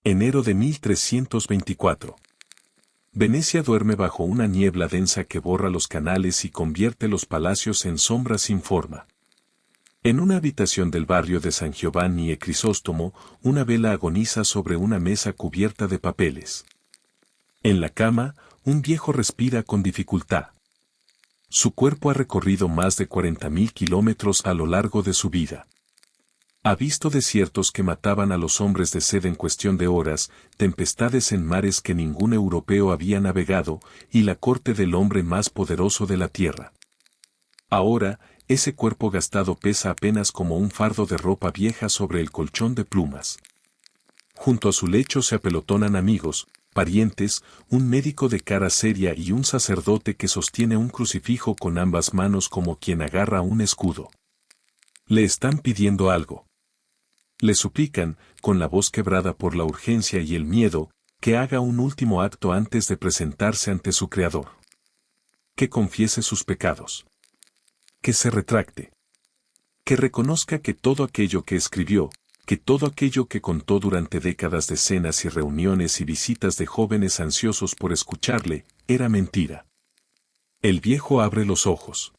Enero de 1324. Venecia duerme bajo una niebla densa que borra los canales y convierte los palacios en sombras sin forma. En una habitación del barrio de San Giovanni e Crisóstomo, una vela agoniza sobre una mesa cubierta de papeles. En la cama, un viejo respira con dificultad. Su cuerpo ha recorrido más de 40.000 kilómetros a lo largo de su vida. Ha visto desiertos que mataban a los hombres de sed en cuestión de horas, tempestades en mares que ningún europeo había navegado, y la corte del hombre más poderoso de la tierra. Ahora, ese cuerpo gastado pesa apenas como un fardo de ropa vieja sobre el colchón de plumas. Junto a su lecho se apelotonan amigos, parientes, un médico de cara seria y un sacerdote que sostiene un crucifijo con ambas manos como quien agarra un escudo. Le están pidiendo algo. Le suplican, con la voz quebrada por la urgencia y el miedo, que haga un último acto antes de presentarse ante su Creador. Que confiese sus pecados. Que se retracte. Que reconozca que todo aquello que escribió, que todo aquello que contó durante décadas de cenas y reuniones y visitas de jóvenes ansiosos por escucharle, era mentira. El viejo abre los ojos.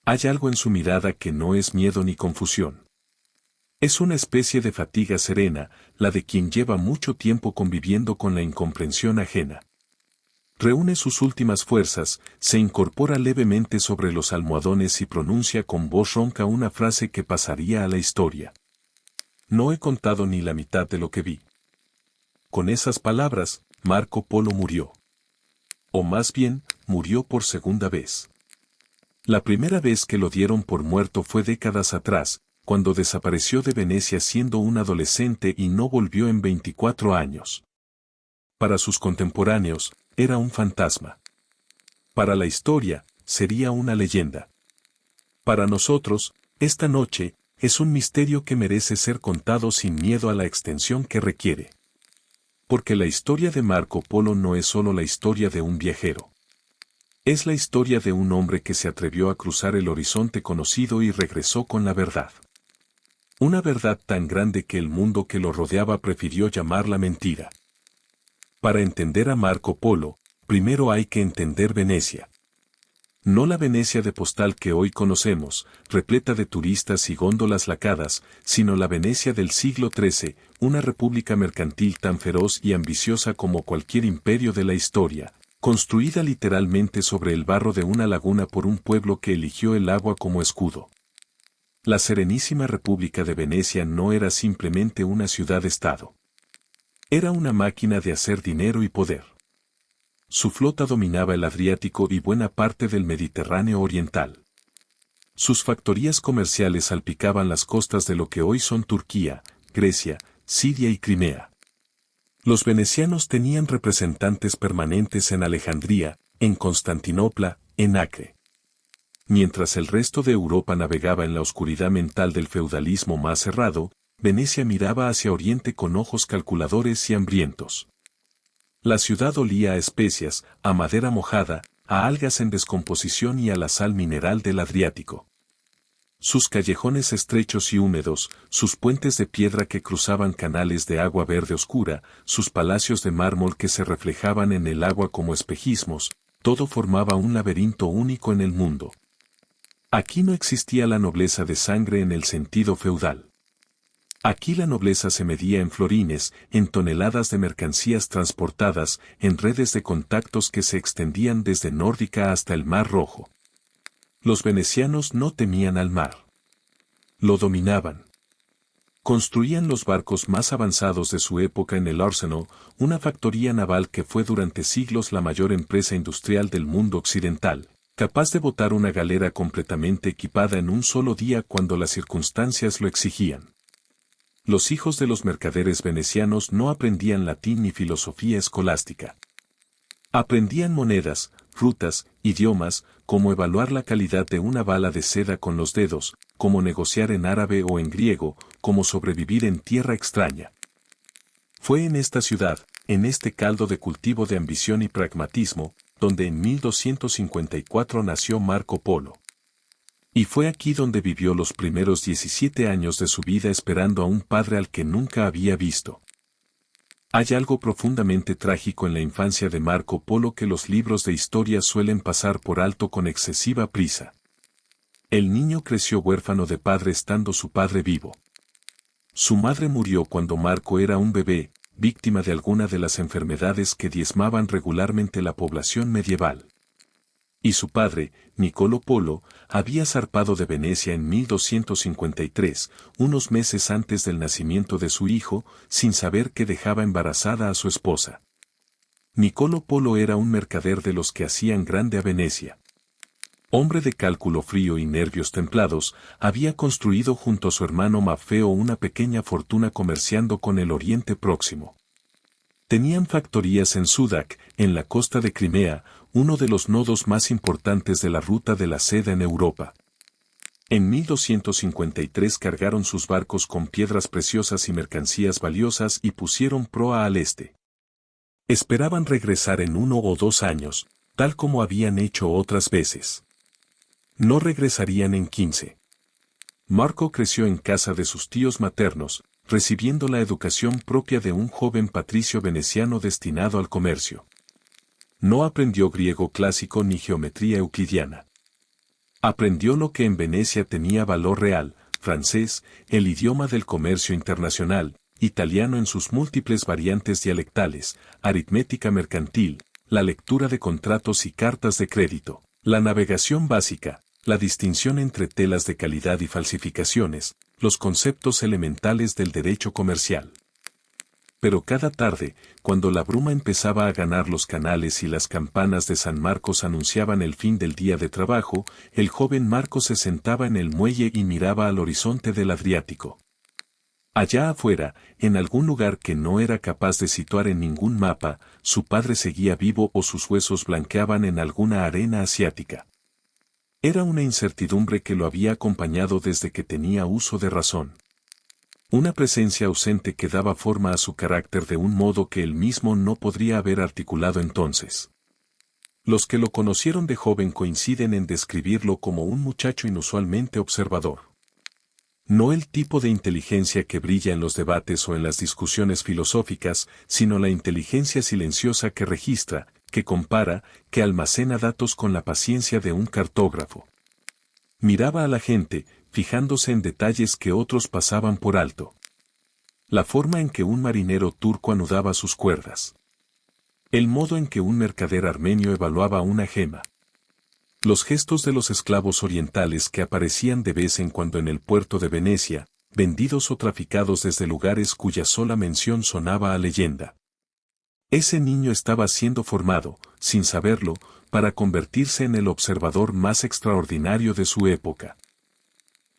Hay algo en su mirada que no es miedo ni confusión. Es una especie de fatiga serena, la de quien lleva mucho tiempo conviviendo con la incomprensión ajena. Reúne sus últimas fuerzas, se incorpora levemente sobre los almohadones y pronuncia con voz ronca una frase que pasaría a la historia. No he contado ni la mitad de lo que vi. Con esas palabras, Marco Polo murió. O más bien, murió por segunda vez. La primera vez que lo dieron por muerto fue décadas atrás, cuando desapareció de Venecia siendo un adolescente y no volvió en 24 años. Para sus contemporáneos, era un fantasma. Para la historia, sería una leyenda. Para nosotros, esta noche, es un misterio que merece ser contado sin miedo a la extensión que requiere. Porque la historia de Marco Polo no es solo la historia de un viajero. Es la historia de un hombre que se atrevió a cruzar el horizonte conocido y regresó con la verdad. Una verdad tan grande que el mundo que lo rodeaba prefirió llamarla mentira. Para entender a Marco Polo, primero hay que entender Venecia. No la Venecia de postal que hoy conocemos, repleta de turistas y góndolas lacadas, sino la Venecia del siglo XIII, una república mercantil tan feroz y ambiciosa como cualquier imperio de la historia, construida literalmente sobre el barro de una laguna por un pueblo que eligió el agua como escudo. La Serenísima República de Venecia no era simplemente una ciudad-estado. Era una máquina de hacer dinero y poder. Su flota dominaba el Adriático y buena parte del Mediterráneo oriental. Sus factorías comerciales salpicaban las costas de lo que hoy son Turquía, Grecia, Siria y Crimea. Los venecianos tenían representantes permanentes en Alejandría, en Constantinopla, en Acre. Mientras el resto de Europa navegaba en la oscuridad mental del feudalismo más cerrado, Venecia miraba hacia Oriente con ojos calculadores y hambrientos. La ciudad olía a especias, a madera mojada, a algas en descomposición y a la sal mineral del Adriático. Sus callejones estrechos y húmedos, sus puentes de piedra que cruzaban canales de agua verde oscura, sus palacios de mármol que se reflejaban en el agua como espejismos, todo formaba un laberinto único en el mundo. Aquí no existía la nobleza de sangre en el sentido feudal. Aquí la nobleza se medía en florines, en toneladas de mercancías transportadas, en redes de contactos que se extendían desde Nórdica hasta el Mar Rojo. Los venecianos no temían al mar. Lo dominaban. Construían los barcos más avanzados de su época en el Arsenal, una factoría naval que fue durante siglos la mayor empresa industrial del mundo occidental, capaz de botar una galera completamente equipada en un solo día cuando las circunstancias lo exigían. Los hijos de los mercaderes venecianos no aprendían latín ni filosofía escolástica. Aprendían monedas, rutas, idiomas, cómo evaluar la calidad de una bala de seda con los dedos, cómo negociar en árabe o en griego, cómo sobrevivir en tierra extraña. Fue en esta ciudad, en este caldo de cultivo de ambición y pragmatismo, donde en 1254 nació Marco Polo. Y fue aquí donde vivió los primeros 17 años de su vida esperando a un padre al que nunca había visto. Hay algo profundamente trágico en la infancia de Marco Polo que los libros de historia suelen pasar por alto con excesiva prisa. El niño creció huérfano de padre estando su padre vivo. Su madre murió cuando Marco era un bebé, víctima de alguna de las enfermedades que diezmaban regularmente la población medieval. Y su padre, Niccolò Polo, había zarpado de Venecia en 1253, unos meses antes del nacimiento de su hijo, sin saber que dejaba embarazada a su esposa. Niccolò Polo era un mercader de los que hacían grande a Venecia. Hombre de cálculo frío y nervios templados, había construido junto a su hermano Maffeo una pequeña fortuna comerciando con el Oriente Próximo. Tenían factorías en Sudak, en la costa de Crimea, uno de los nodos más importantes de la ruta de la seda en Europa. En 1253 cargaron sus barcos con piedras preciosas y mercancías valiosas y pusieron proa al este. Esperaban regresar en 1 o 2 años, tal como habían hecho otras veces. No regresarían en 15. Marco creció en casa de sus tíos maternos, recibiendo la educación propia de un joven patricio veneciano destinado al comercio. No aprendió griego clásico ni geometría euclidiana. Aprendió lo que en Venecia tenía valor real, francés, el idioma del comercio internacional, italiano en sus múltiples variantes dialectales, aritmética mercantil, la lectura de contratos y cartas de crédito, la navegación básica, la distinción entre telas de calidad y falsificaciones, los conceptos elementales del derecho comercial. Pero cada tarde, cuando la bruma empezaba a ganar los canales y las campanas de San Marcos anunciaban el fin del día de trabajo, el joven Marco se sentaba en el muelle y miraba al horizonte del Adriático. Allá afuera, en algún lugar que no era capaz de situar en ningún mapa, su padre seguía vivo o sus huesos blanqueaban en alguna arena asiática. Era una incertidumbre que lo había acompañado desde que tenía uso de razón. Una presencia ausente que daba forma a su carácter de un modo que él mismo no podría haber articulado entonces. Los que lo conocieron de joven coinciden en describirlo como un muchacho inusualmente observador. No el tipo de inteligencia que brilla en los debates o en las discusiones filosóficas, sino la inteligencia silenciosa que registra, que compara, que almacena datos con la paciencia de un cartógrafo. Miraba a la gente, fijándose en detalles que otros pasaban por alto. La forma en que un marinero turco anudaba sus cuerdas. El modo en que un mercader armenio evaluaba una gema. Los gestos de los esclavos orientales que aparecían de vez en cuando en el puerto de Venecia, vendidos o traficados desde lugares cuya sola mención sonaba a leyenda. Ese niño estaba siendo formado, sin saberlo, para convertirse en el observador más extraordinario de su época.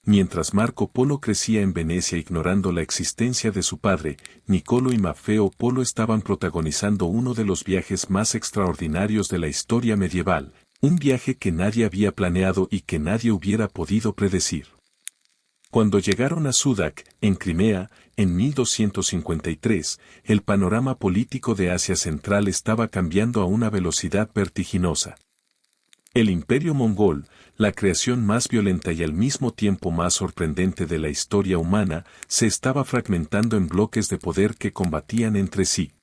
Mientras Marco Polo crecía en Venecia ignorando la existencia de su padre, Niccolò y Maffeo Polo estaban protagonizando uno de los viajes más extraordinarios de la historia medieval, un viaje que nadie había planeado y que nadie hubiera podido predecir. Cuando llegaron a Sudak, en Crimea, en 1253, el panorama político de Asia Central estaba cambiando a una velocidad vertiginosa. El imperio mongol, la creación más violenta y al mismo tiempo más sorprendente de la historia humana, se estaba fragmentando en bloques de poder que combatían entre sí.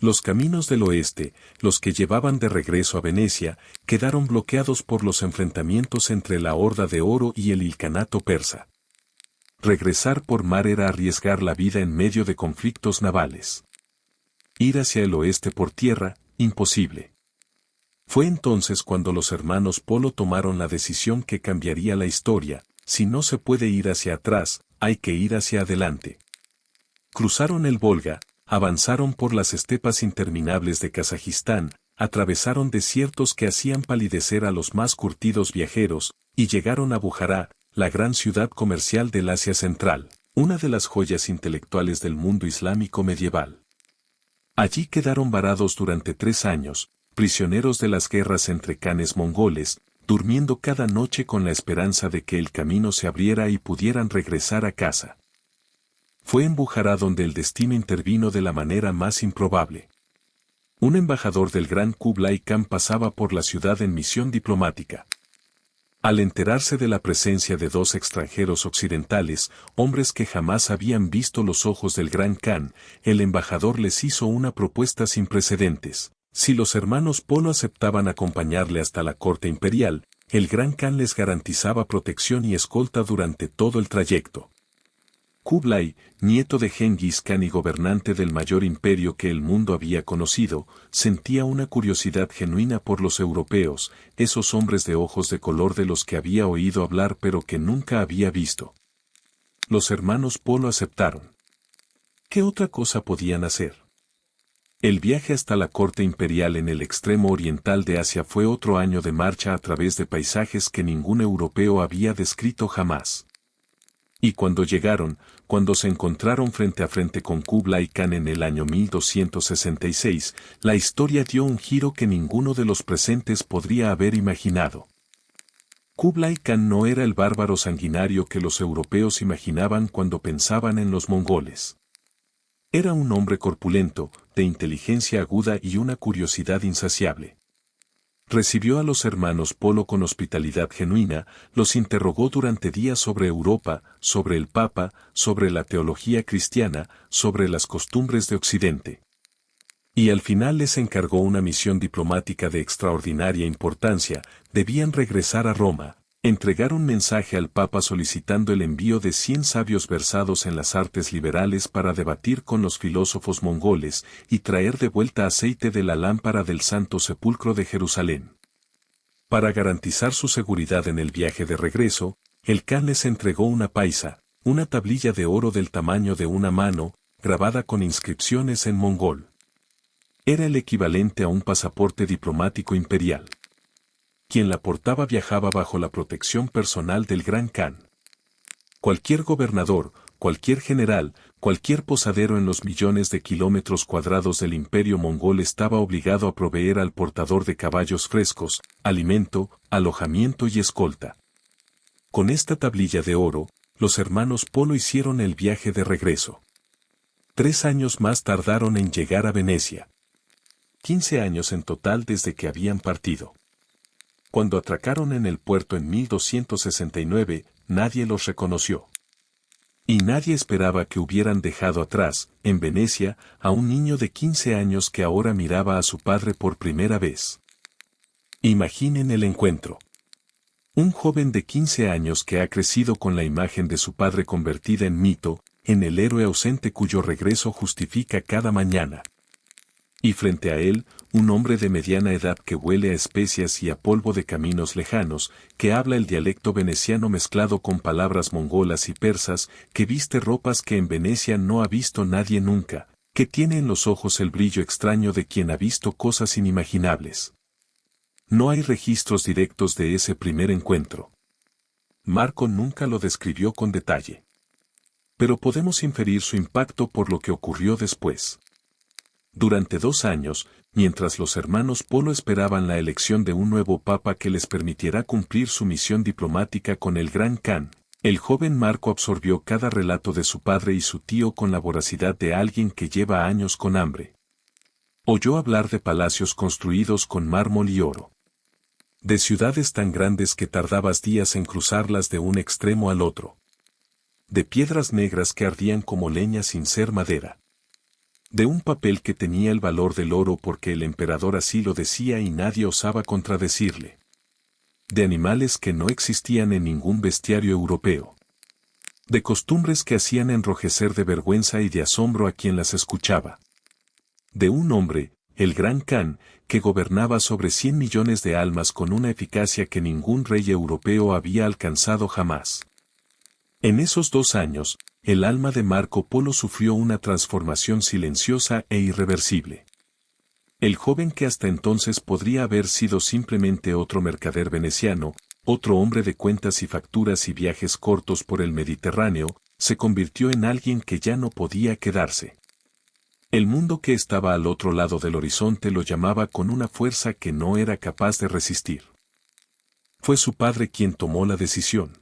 Los caminos del oeste, los que llevaban de regreso a Venecia, quedaron bloqueados por los enfrentamientos entre la Horda de Oro y el Ilcanato persa. Regresar por mar era arriesgar la vida en medio de conflictos navales. Ir hacia el oeste por tierra, imposible. Fue entonces cuando los hermanos Polo tomaron la decisión que cambiaría la historia: si no se puede ir hacia atrás, hay que ir hacia adelante. Cruzaron el Volga, avanzaron por las estepas interminables de Kazajistán, atravesaron desiertos que hacían palidecer a los más curtidos viajeros, y llegaron a Bujará, la gran ciudad comercial del Asia Central, una de las joyas intelectuales del mundo islámico medieval. Allí quedaron varados durante 3 años, prisioneros de las guerras entre canes mongoles, durmiendo cada noche con la esperanza de que el camino se abriera y pudieran regresar a casa. Fue en Bujará donde el destino intervino de la manera más improbable. Un embajador del gran Kublai Khan pasaba por la ciudad en misión diplomática. Al enterarse de la presencia de dos extranjeros occidentales, hombres que jamás habían visto los ojos del Gran Khan, el embajador les hizo una propuesta sin precedentes. Si los hermanos Polo aceptaban acompañarle hasta la corte imperial, el Gran Khan les garantizaba protección y escolta durante todo el trayecto. Kublai, nieto de Genghis Khan y gobernante del mayor imperio que el mundo había conocido, sentía una curiosidad genuina por los europeos, esos hombres de ojos de color de los que había oído hablar pero que nunca había visto. Los hermanos Polo aceptaron. ¿Qué otra cosa podían hacer? El viaje hasta la corte imperial en el extremo oriental de Asia fue otro año de marcha a través de paisajes que ningún europeo había descrito jamás. Y cuando llegaron, cuando se encontraron frente a frente con Kublai Khan en el año 1266, la historia dio un giro que ninguno de los presentes podría haber imaginado. Kublai Khan no era el bárbaro sanguinario que los europeos imaginaban cuando pensaban en los mongoles. Era un hombre corpulento, de inteligencia aguda y una curiosidad insaciable. Recibió a los hermanos Polo con hospitalidad genuina, los interrogó durante días sobre Europa, sobre el Papa, sobre la teología cristiana, sobre las costumbres de Occidente. Y al final les encargó una misión diplomática de extraordinaria importancia, debían regresar a Roma, entregar un mensaje al Papa solicitando el envío de 100 sabios versados en las artes liberales para debatir con los filósofos mongoles y traer de vuelta aceite de la lámpara del Santo Sepulcro de Jerusalén. Para garantizar su seguridad en el viaje de regreso, el Khan les entregó una paisa, una tablilla de oro del tamaño de una mano, grabada con inscripciones en mongol. Era el equivalente a un pasaporte diplomático imperial. Quien la portaba viajaba bajo la protección personal del Gran Khan. Cualquier gobernador, cualquier general, cualquier posadero en los millones de kilómetros cuadrados del imperio mongol estaba obligado a proveer al portador de caballos frescos, alimento, alojamiento y escolta. Con esta tablilla de oro, los hermanos Polo hicieron el viaje de regreso. 3 años más tardaron en llegar a Venecia. 15 años en total desde que habían partido. Cuando atracaron en el puerto en 1269, nadie los reconoció. Y nadie esperaba que hubieran dejado atrás, en Venecia, a un niño de 15 años que ahora miraba a su padre por primera vez. Imaginen el encuentro. Un joven de 15 años que ha crecido con la imagen de su padre convertida en mito, en el héroe ausente cuyo regreso justifica cada mañana. Y frente a él, un hombre de mediana edad que huele a especias y a polvo de caminos lejanos, que habla el dialecto veneciano mezclado con palabras mongolas y persas, que viste ropas que en Venecia no ha visto nadie nunca, que tiene en los ojos el brillo extraño de quien ha visto cosas inimaginables. No hay registros directos de ese primer encuentro. Marco nunca lo describió con detalle. Pero podemos inferir su impacto por lo que ocurrió después. Durante 2 años, mientras los hermanos Polo esperaban la elección de un nuevo papa que les permitiera cumplir su misión diplomática con el Gran Khan, el joven Marco absorbió cada relato de su padre y su tío con la voracidad de alguien que lleva años con hambre. Oyó hablar de palacios construidos con mármol y oro. De ciudades tan grandes que tardabas días en cruzarlas de un extremo al otro. De piedras negras que ardían como leña sin ser madera. De un papel que tenía el valor del oro porque el emperador así lo decía y nadie osaba contradecirle. De animales que no existían en ningún bestiario europeo. De costumbres que hacían enrojecer de vergüenza y de asombro a quien las escuchaba. De un hombre, el Gran Khan, que gobernaba sobre 100 millones de almas con una eficacia que ningún rey europeo había alcanzado jamás. En esos 2 años, el alma de Marco Polo sufrió una transformación silenciosa e irreversible. El joven que hasta entonces podría haber sido simplemente otro mercader veneciano, otro hombre de cuentas y facturas y viajes cortos por el Mediterráneo, se convirtió en alguien que ya no podía quedarse. El mundo que estaba al otro lado del horizonte lo llamaba con una fuerza que no era capaz de resistir. Fue su padre quien tomó la decisión.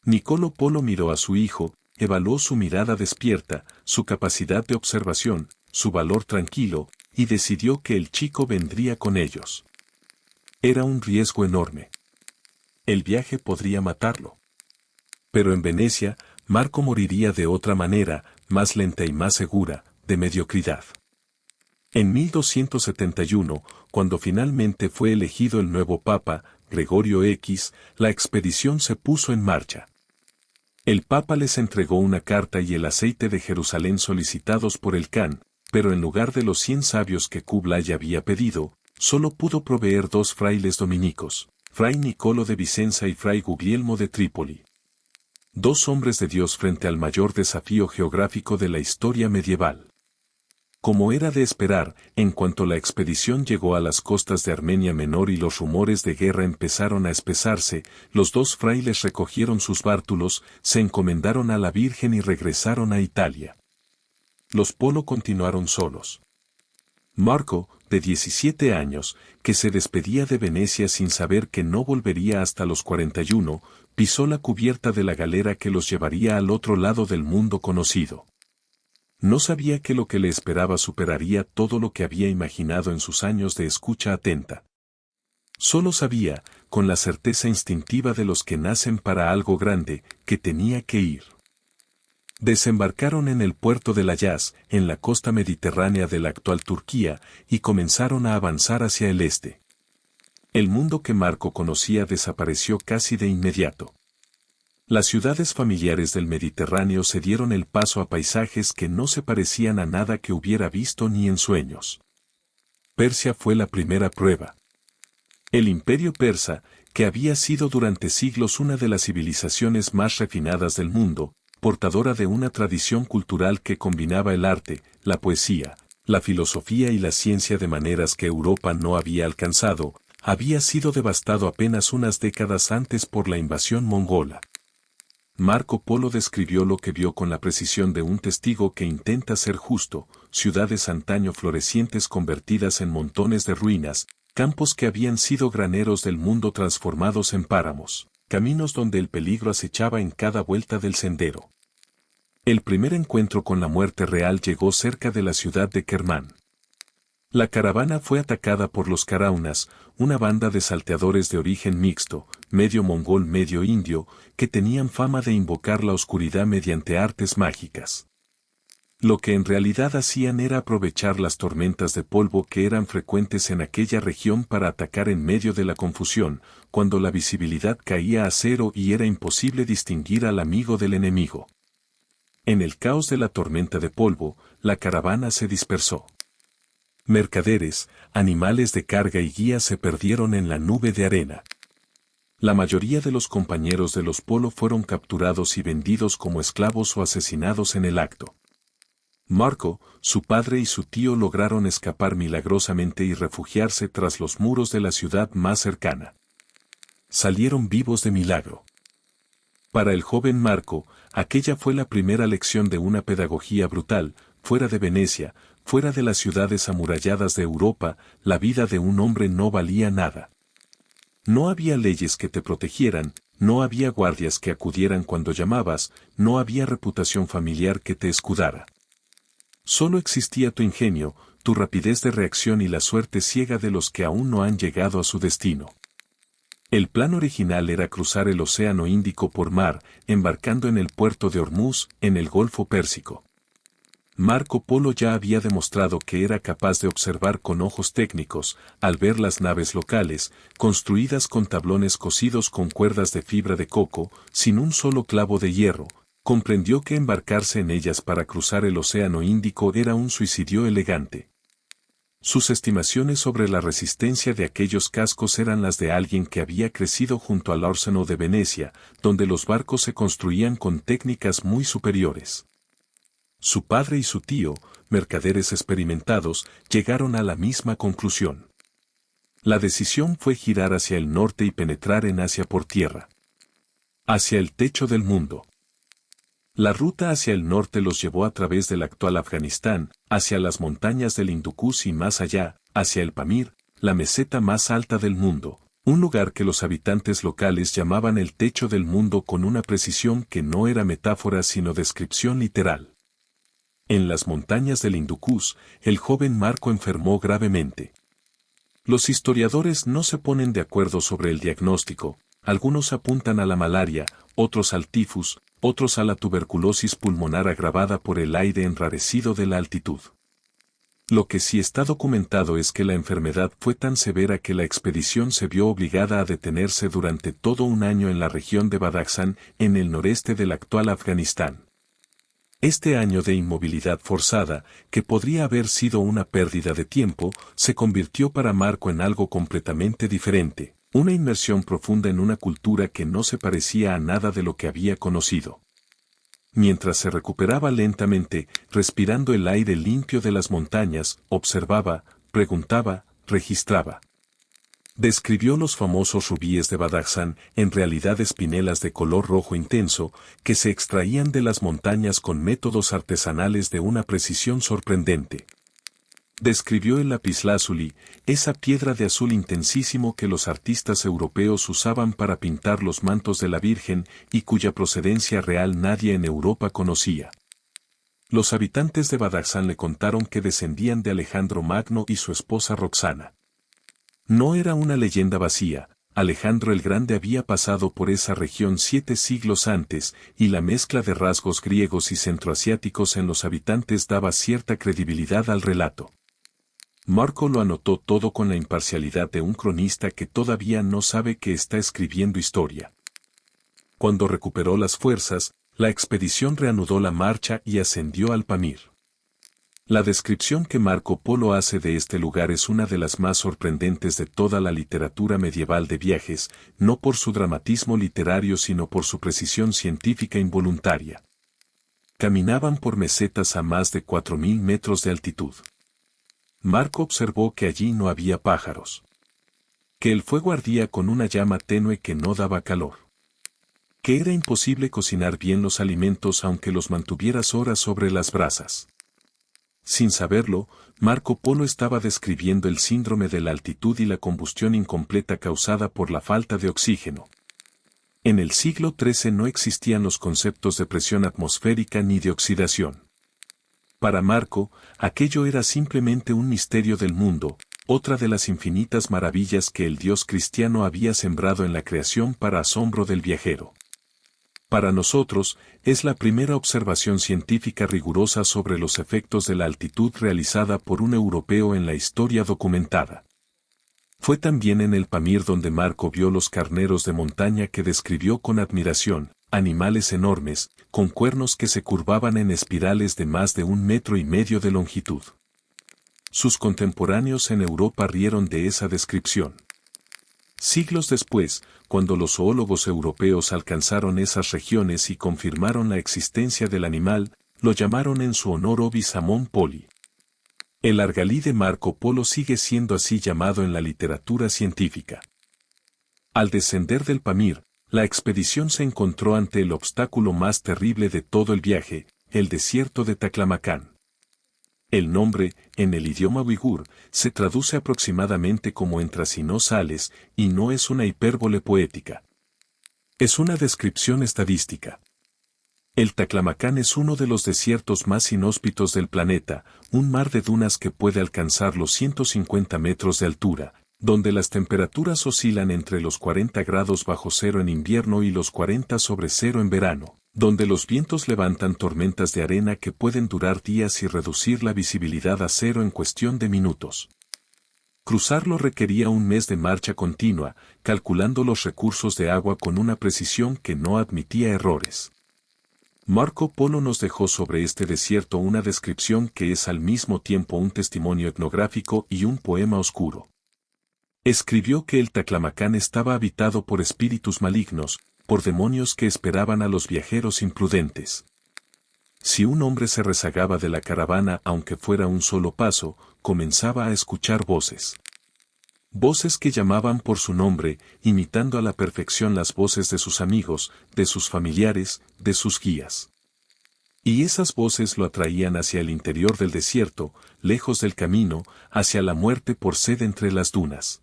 Niccolò Polo miró a su hijo, evaluó su mirada despierta, su capacidad de observación, su valor tranquilo, y decidió que el chico vendría con ellos. Era un riesgo enorme. el viaje podría matarlo. Pero en Venecia, Marco moriría de otra manera, más lenta y más segura, de mediocridad. En 1271, cuando finalmente fue elegido el nuevo Papa, Gregorio X, la expedición se puso en marcha. El Papa les entregó una carta y el aceite de Jerusalén solicitados por el Khan, pero en lugar de los 100 sabios que Kublai había pedido, solo pudo proveer 2 frailes dominicos, Fray Nicolo de Vicenza y Fray Guglielmo de Trípoli. 2 hombres de Dios frente al mayor desafío geográfico de la historia medieval. Como era de esperar, en cuanto la expedición llegó a las costas de Armenia Menor y los rumores de guerra empezaron a espesarse, los 2 frailes recogieron sus bártulos, se encomendaron a la Virgen y regresaron a Italia. Los Polo continuaron solos. Marco, de 17 años, que se despedía de Venecia sin saber que no volvería hasta los 41, pisó la cubierta de la galera que los llevaría al otro lado del mundo conocido. No sabía que lo que le esperaba superaría todo lo que había imaginado en sus años de escucha atenta. Solo sabía, con la certeza instintiva de los que nacen para algo grande, que tenía que ir. Desembarcaron en el puerto de Layas, en la costa mediterránea de la actual Turquía, y comenzaron a avanzar hacia el este. El mundo que Marco conocía desapareció casi de inmediato. Las ciudades familiares del Mediterráneo se dieron el paso a paisajes que no se parecían a nada que hubiera visto ni en sueños. Persia fue la primera prueba. El imperio persa, que había sido durante siglos una de las civilizaciones más refinadas del mundo, portadora de una tradición cultural que combinaba el arte, la poesía, la filosofía y la ciencia de maneras que Europa no había alcanzado, había sido devastado apenas unas décadas antes por la invasión mongola. Marco Polo describió lo que vio con la precisión de un testigo que intenta ser justo, ciudades antaño florecientes convertidas en montones de ruinas, campos que habían sido graneros del mundo transformados en páramos, caminos donde el peligro acechaba en cada vuelta del sendero. El primer encuentro con la muerte real llegó cerca de la ciudad de Kermán. La caravana fue atacada por los Karaunas, una banda de salteadores de origen mixto, medio mongol medio indio, que tenían fama de invocar la oscuridad mediante artes mágicas. Lo que en realidad hacían era aprovechar las tormentas de polvo que eran frecuentes en aquella región para atacar en medio de la confusión, cuando la visibilidad caía a cero y era imposible distinguir al amigo del enemigo. En el caos de la tormenta de polvo, la caravana se dispersó. Mercaderes, animales de carga y guías se perdieron en la nube de arena. La mayoría de los compañeros de los Polo fueron capturados y vendidos como esclavos o asesinados en el acto. Marco, su padre y su tío lograron escapar milagrosamente y refugiarse tras los muros de la ciudad más cercana. Salieron vivos de milagro. Para el joven Marco, aquella fue la primera lección de una pedagogía brutal, fuera de Venecia, fuera de las ciudades amuralladas de Europa, la vida de un hombre no valía nada. No había leyes que te protegieran, no había guardias que acudieran cuando llamabas, no había reputación familiar que te escudara. Solo existía tu ingenio, tu rapidez de reacción y la suerte ciega de los que aún no han llegado a su destino. El plan original era cruzar el Océano Índico por mar, embarcando en el puerto de Ormuz, en el Golfo Pérsico. Marco Polo ya había demostrado que era capaz de observar con ojos técnicos, al ver las naves locales, construidas con tablones cosidos con cuerdas de fibra de coco, sin un solo clavo de hierro, comprendió que embarcarse en ellas para cruzar el Océano Índico era un suicidio elegante. Sus estimaciones sobre la resistencia de aquellos cascos eran las de alguien que había crecido junto al Arsenal de Venecia, donde los barcos se construían con técnicas muy superiores. Su padre y su tío, mercaderes experimentados, llegaron a la misma conclusión. La decisión fue girar hacia el norte y penetrar en Asia por tierra. Hacia el techo del mundo. La ruta hacia el norte los llevó a través del actual Afganistán, hacia las montañas del Hindu Kush y más allá, hacia el Pamir, la meseta más alta del mundo, un lugar que los habitantes locales llamaban el techo del mundo con una precisión que no era metáfora sino descripción literal. En las montañas del Hindu Kush, el joven Marco enfermó gravemente. Los historiadores no se ponen de acuerdo sobre el diagnóstico, algunos apuntan a la malaria, otros al tifus, otros a la tuberculosis pulmonar agravada por el aire enrarecido de la altitud. Lo que sí está documentado es que la enfermedad fue tan severa que la expedición se vio obligada a detenerse durante todo un año en la región de Badakhshan, en el noreste del actual Afganistán. Este año de inmovilidad forzada, que podría haber sido una pérdida de tiempo, se convirtió para Marco en algo completamente diferente, una inmersión profunda en una cultura que no se parecía a nada de lo que había conocido. Mientras se recuperaba lentamente, respirando el aire limpio de las montañas, observaba, preguntaba, registraba. Describió los famosos rubíes de Badakhshan, en realidad espinelas de color rojo intenso, que se extraían de las montañas con métodos artesanales de una precisión sorprendente. Describió el lapislázuli, esa piedra de azul intensísimo que los artistas europeos usaban para pintar los mantos de la Virgen y cuya procedencia real nadie en Europa conocía. Los habitantes de Badakhshan le contaron que descendían de Alejandro Magno y su esposa Roxana. No era una leyenda vacía, Alejandro el Grande había pasado por esa región 7 siglos antes, y la mezcla de rasgos griegos y centroasiáticos en los habitantes daba cierta credibilidad al relato. Marco lo anotó todo con la imparcialidad de un cronista que todavía no sabe que está escribiendo historia. Cuando recuperó las fuerzas, la expedición reanudó la marcha y ascendió al Pamir. La descripción que Marco Polo hace de este lugar es una de las más sorprendentes de toda la literatura medieval de viajes, no por su dramatismo literario sino por su precisión científica involuntaria. Caminaban por mesetas a más de 4.000 metros de altitud. Marco observó que allí no había pájaros. Que el fuego ardía con una llama tenue que no daba calor. Que era imposible cocinar bien los alimentos aunque los mantuvieras horas sobre las brasas. Sin saberlo, Marco Polo estaba describiendo el síndrome de la altitud y la combustión incompleta causada por la falta de oxígeno. En el siglo XIII no existían los conceptos de presión atmosférica ni de oxidación. Para Marco, aquello era simplemente un misterio del mundo, otra de las infinitas maravillas que el Dios cristiano había sembrado en la creación para asombro del viajero. Para nosotros, es la primera observación científica rigurosa sobre los efectos de la altitud realizada por un europeo en la historia documentada. Fue también en el Pamir donde Marco vio los carneros de montaña que describió con admiración, animales enormes, con cuernos que se curvaban en espirales de más de 1,5 metros de longitud. Sus contemporáneos en Europa rieron de esa descripción. Siglos después, cuando los zoólogos europeos alcanzaron esas regiones y confirmaron la existencia del animal, lo llamaron en su honor Ovis amon poli. El argalí de Marco Polo sigue siendo así llamado en la literatura científica. Al descender del Pamir, la expedición se encontró ante el obstáculo más terrible de todo el viaje, el desierto de Taklamakan. El nombre, en el idioma uigur, se traduce aproximadamente como entra si no sales, y no es una hipérbole poética. Es una descripción estadística. El Taklamakan es uno de los desiertos más inhóspitos del planeta, un mar de dunas que puede alcanzar los 150 metros de altura, donde las temperaturas oscilan entre los 40 grados bajo cero en invierno y los 40 sobre cero en verano, donde los vientos levantan tormentas de arena que pueden durar días y reducir la visibilidad a cero en cuestión de minutos. Cruzarlo requería un mes de marcha continua, calculando los recursos de agua con una precisión que no admitía errores. Marco Polo nos dejó sobre este desierto una descripción que es al mismo tiempo un testimonio etnográfico y un poema oscuro. Escribió que el Taklamakan estaba habitado por espíritus malignos, por demonios que esperaban a los viajeros imprudentes. Si un hombre se rezagaba de la caravana aunque fuera un solo paso, comenzaba a escuchar voces. Voces que llamaban por su nombre, imitando a la perfección las voces de sus amigos, de sus familiares, de sus guías. Y esas voces lo atraían hacia el interior del desierto, lejos del camino, hacia la muerte por sed entre las dunas.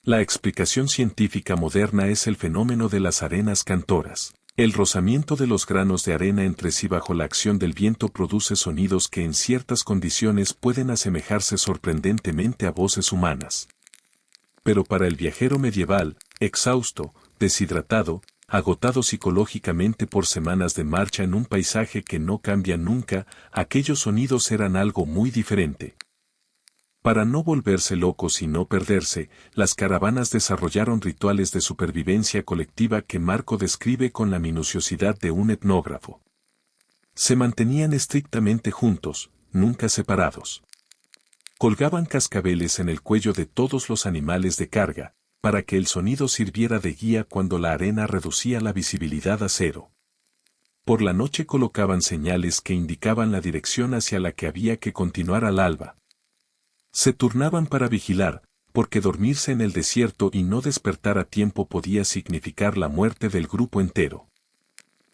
La explicación científica moderna es el fenómeno de las arenas cantoras. El rozamiento de los granos de arena entre sí bajo la acción del viento produce sonidos que en ciertas condiciones pueden asemejarse sorprendentemente a voces humanas. Pero para el viajero medieval, exhausto, deshidratado, agotado psicológicamente por semanas de marcha en un paisaje que no cambia nunca, aquellos sonidos eran algo muy diferente. Para no volverse locos y no perderse, las caravanas desarrollaron rituales de supervivencia colectiva que Marco describe con la minuciosidad de un etnógrafo. Se mantenían estrictamente juntos, nunca separados. Colgaban cascabeles en el cuello de todos los animales de carga, para que el sonido sirviera de guía cuando la arena reducía la visibilidad a cero. Por la noche colocaban señales que indicaban la dirección hacia la que había que continuar al alba. Se turnaban para vigilar, porque dormirse en el desierto y no despertar a tiempo podía significar la muerte del grupo entero.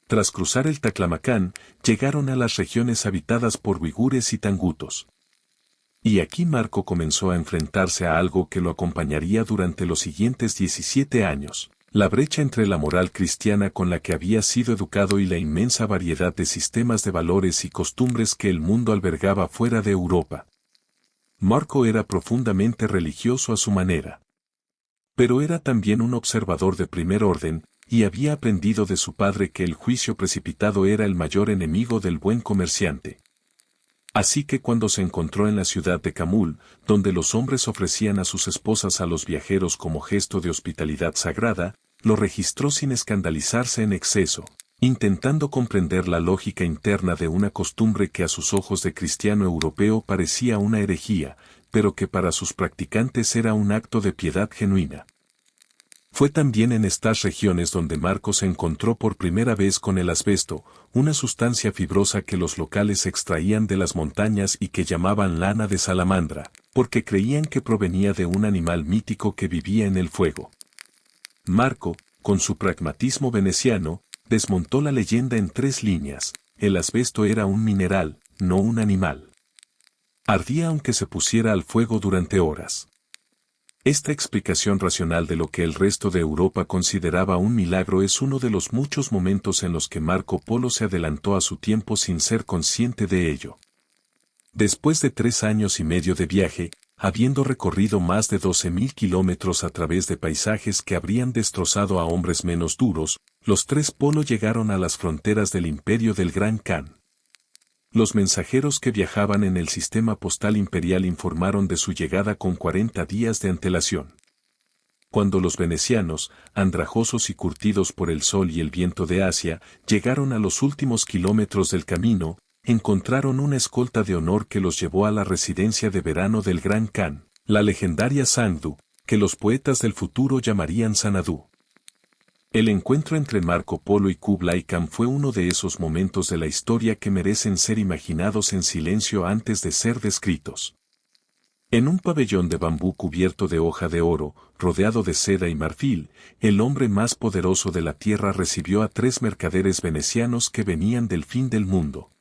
Tras cruzar el Taklamakan, llegaron a las regiones habitadas por uigures y tangutos. Y aquí Marco comenzó a enfrentarse a algo que lo acompañaría durante los siguientes 17 años, la brecha entre la moral cristiana con la que había sido educado y la inmensa variedad de sistemas de valores y costumbres que el mundo albergaba fuera de Europa. Marco era profundamente religioso a su manera. Pero era también un observador de primer orden, y había aprendido de su padre que el juicio precipitado era el mayor enemigo del buen comerciante. Así que cuando se encontró en la ciudad de Kamul, donde los hombres ofrecían a sus esposas a los viajeros como gesto de hospitalidad sagrada, lo registró sin escandalizarse en exceso, intentando comprender la lógica interna de una costumbre que a sus ojos de cristiano europeo parecía una herejía, pero que para sus practicantes era un acto de piedad genuina. Fue también en estas regiones donde Marco se encontró por primera vez con el asbesto, una sustancia fibrosa que los locales extraían de las montañas y que llamaban lana de salamandra, porque creían que provenía de un animal mítico que vivía en el fuego. Marco, con su pragmatismo veneciano, desmontó la leyenda en 3 líneas: el asbesto era un mineral, no un animal. Ardía aunque se pusiera al fuego durante horas. Esta explicación racional de lo que el resto de Europa consideraba un milagro es uno de los muchos momentos en los que Marco Polo se adelantó a su tiempo sin ser consciente de ello. Después de 3 años y medio de viaje, habiendo recorrido más de 12.000 kilómetros a través de paisajes que habrían destrozado a hombres menos duros, los 3 Polo llegaron a las fronteras del imperio del Gran Khan. Los mensajeros que viajaban en el sistema postal imperial informaron de su llegada con 40 días de antelación. Cuando los venecianos, andrajosos y curtidos por el sol y el viento de Asia, llegaron a los últimos kilómetros del camino, encontraron una escolta de honor que los llevó a la residencia de verano del Gran Khan, la legendaria Sangdu, que los poetas del futuro llamarían Sanadú. El encuentro entre Marco Polo y Kublai Khan fue uno de esos momentos de la historia que merecen ser imaginados en silencio antes de ser descritos. En un pabellón de bambú cubierto de hoja de oro, rodeado de seda y marfil, el hombre más poderoso de la tierra recibió a 3 mercaderes venecianos que venían del fin del mundo.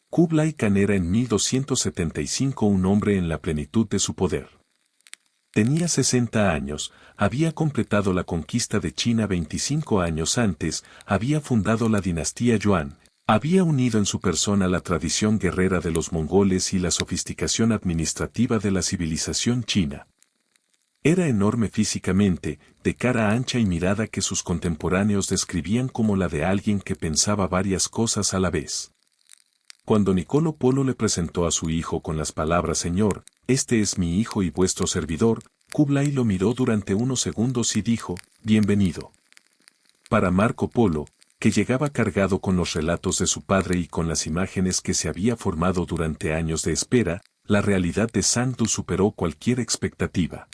Kublai Khan era en 1275 un hombre en la plenitud de su poder. Tenía 60 años, había completado la conquista de China 25 años antes, había fundado la dinastía Yuan, había unido en su persona la tradición guerrera de los mongoles y la sofisticación administrativa de la civilización china. Era enorme físicamente, de cara ancha y mirada que sus contemporáneos describían como la de alguien que pensaba varias cosas a la vez. Cuando Niccolo Polo le presentó a su hijo con las palabras «Señor, este es mi hijo y vuestro servidor», Kublai lo miró durante unos segundos y dijo, «Bienvenido». Para Marco Polo, que llegaba cargado con los relatos de su padre y con las imágenes que se había formado durante años de espera, la realidad de Sangdu superó cualquier expectativa.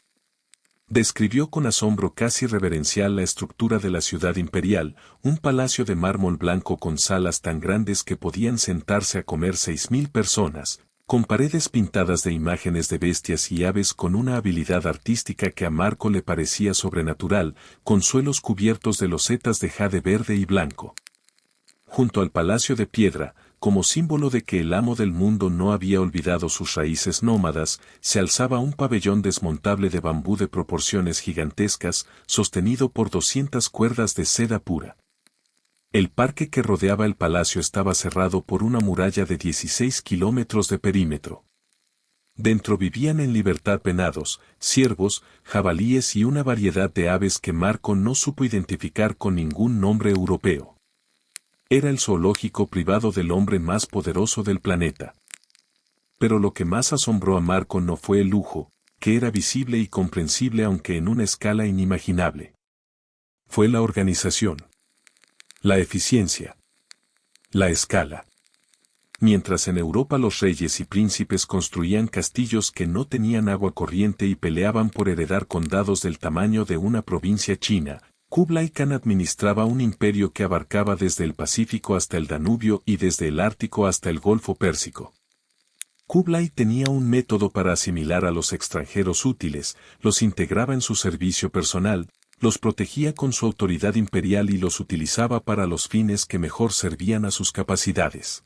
Describió con asombro casi reverencial la estructura de la ciudad imperial, un palacio de mármol blanco con salas tan grandes que podían sentarse a comer 6.000 personas, con paredes pintadas de imágenes de bestias y aves con una habilidad artística que a Marco le parecía sobrenatural, con suelos cubiertos de losetas de jade verde y blanco. Junto al palacio de piedra, como símbolo de que el amo del mundo no había olvidado sus raíces nómadas, se alzaba un pabellón desmontable de bambú de proporciones gigantescas, sostenido por 200 cuerdas de seda pura. El parque que rodeaba el palacio estaba cerrado por una muralla de 16 kilómetros de perímetro. Dentro vivían en libertad venados, ciervos, jabalíes y una variedad de aves que Marco no supo identificar con ningún nombre europeo. Era el zoológico privado del hombre más poderoso del planeta. Pero lo que más asombró a Marco no fue el lujo, que era visible y comprensible aunque en una escala inimaginable. Fue la organización, la eficiencia, la escala. Mientras en Europa los reyes y príncipes construían castillos que no tenían agua corriente y peleaban por heredar condados del tamaño de una provincia china, Kublai Khan administraba un imperio que abarcaba desde el Pacífico hasta el Danubio y desde el Ártico hasta el Golfo Pérsico. Kublai tenía un método para asimilar a los extranjeros útiles, los integraba en su servicio personal, los protegía con su autoridad imperial y los utilizaba para los fines que mejor servían a sus capacidades.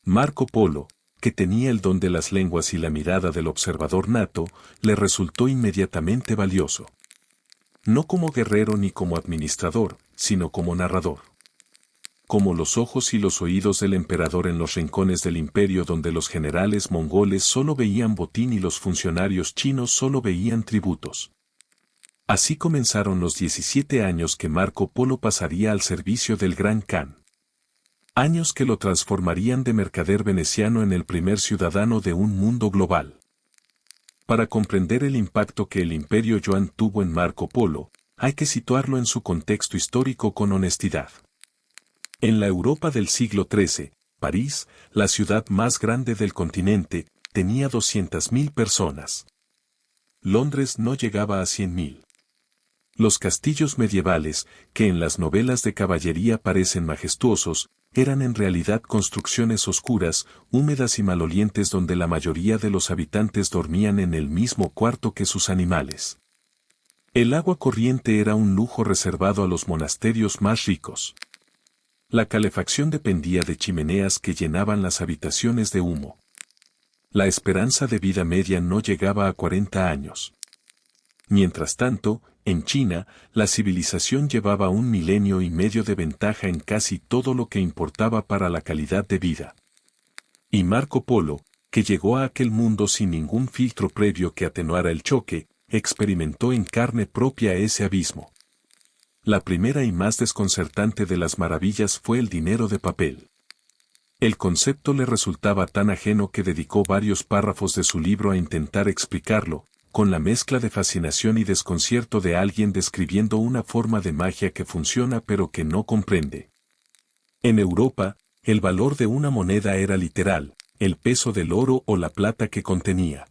Marco Polo, que tenía el don de las lenguas y la mirada del observador nato, le resultó inmediatamente valioso. No como guerrero ni como administrador, sino como narrador. Como los ojos y los oídos del emperador en los rincones del imperio donde los generales mongoles solo veían botín y los funcionarios chinos solo veían tributos. Así comenzaron los 17 años que Marco Polo pasaría al servicio del Gran Khan. Años que lo transformarían de mercader veneciano en el primer ciudadano de un mundo global. Para comprender el impacto que el Imperio Yuan tuvo en Marco Polo, hay que situarlo en su contexto histórico con honestidad. En la Europa del siglo XIII, París, la ciudad más grande del continente, tenía 200.000 personas. Londres no llegaba a 100.000. Los castillos medievales, que en las novelas de caballería parecen majestuosos, eran en realidad construcciones oscuras, húmedas y malolientes donde la mayoría de los habitantes dormían en el mismo cuarto que sus animales. El agua corriente era un lujo reservado a los monasterios más ricos. La calefacción dependía de chimeneas que llenaban las habitaciones de humo. La esperanza de vida media no llegaba a 40 años. Mientras tanto, en China, la civilización llevaba 1,5 años de ventaja en casi todo lo que importaba para la calidad de vida. Y Marco Polo, que llegó a aquel mundo sin ningún filtro previo que atenuara el choque, experimentó en carne propia ese abismo. La primera y más desconcertante de las maravillas fue el dinero de papel. El concepto le resultaba tan ajeno que dedicó varios párrafos de su libro a intentar explicarlo, con la mezcla de fascinación y desconcierto de alguien describiendo una forma de magia que funciona pero que no comprende. En Europa, el valor de una moneda era literal, el peso del oro o la plata que contenía.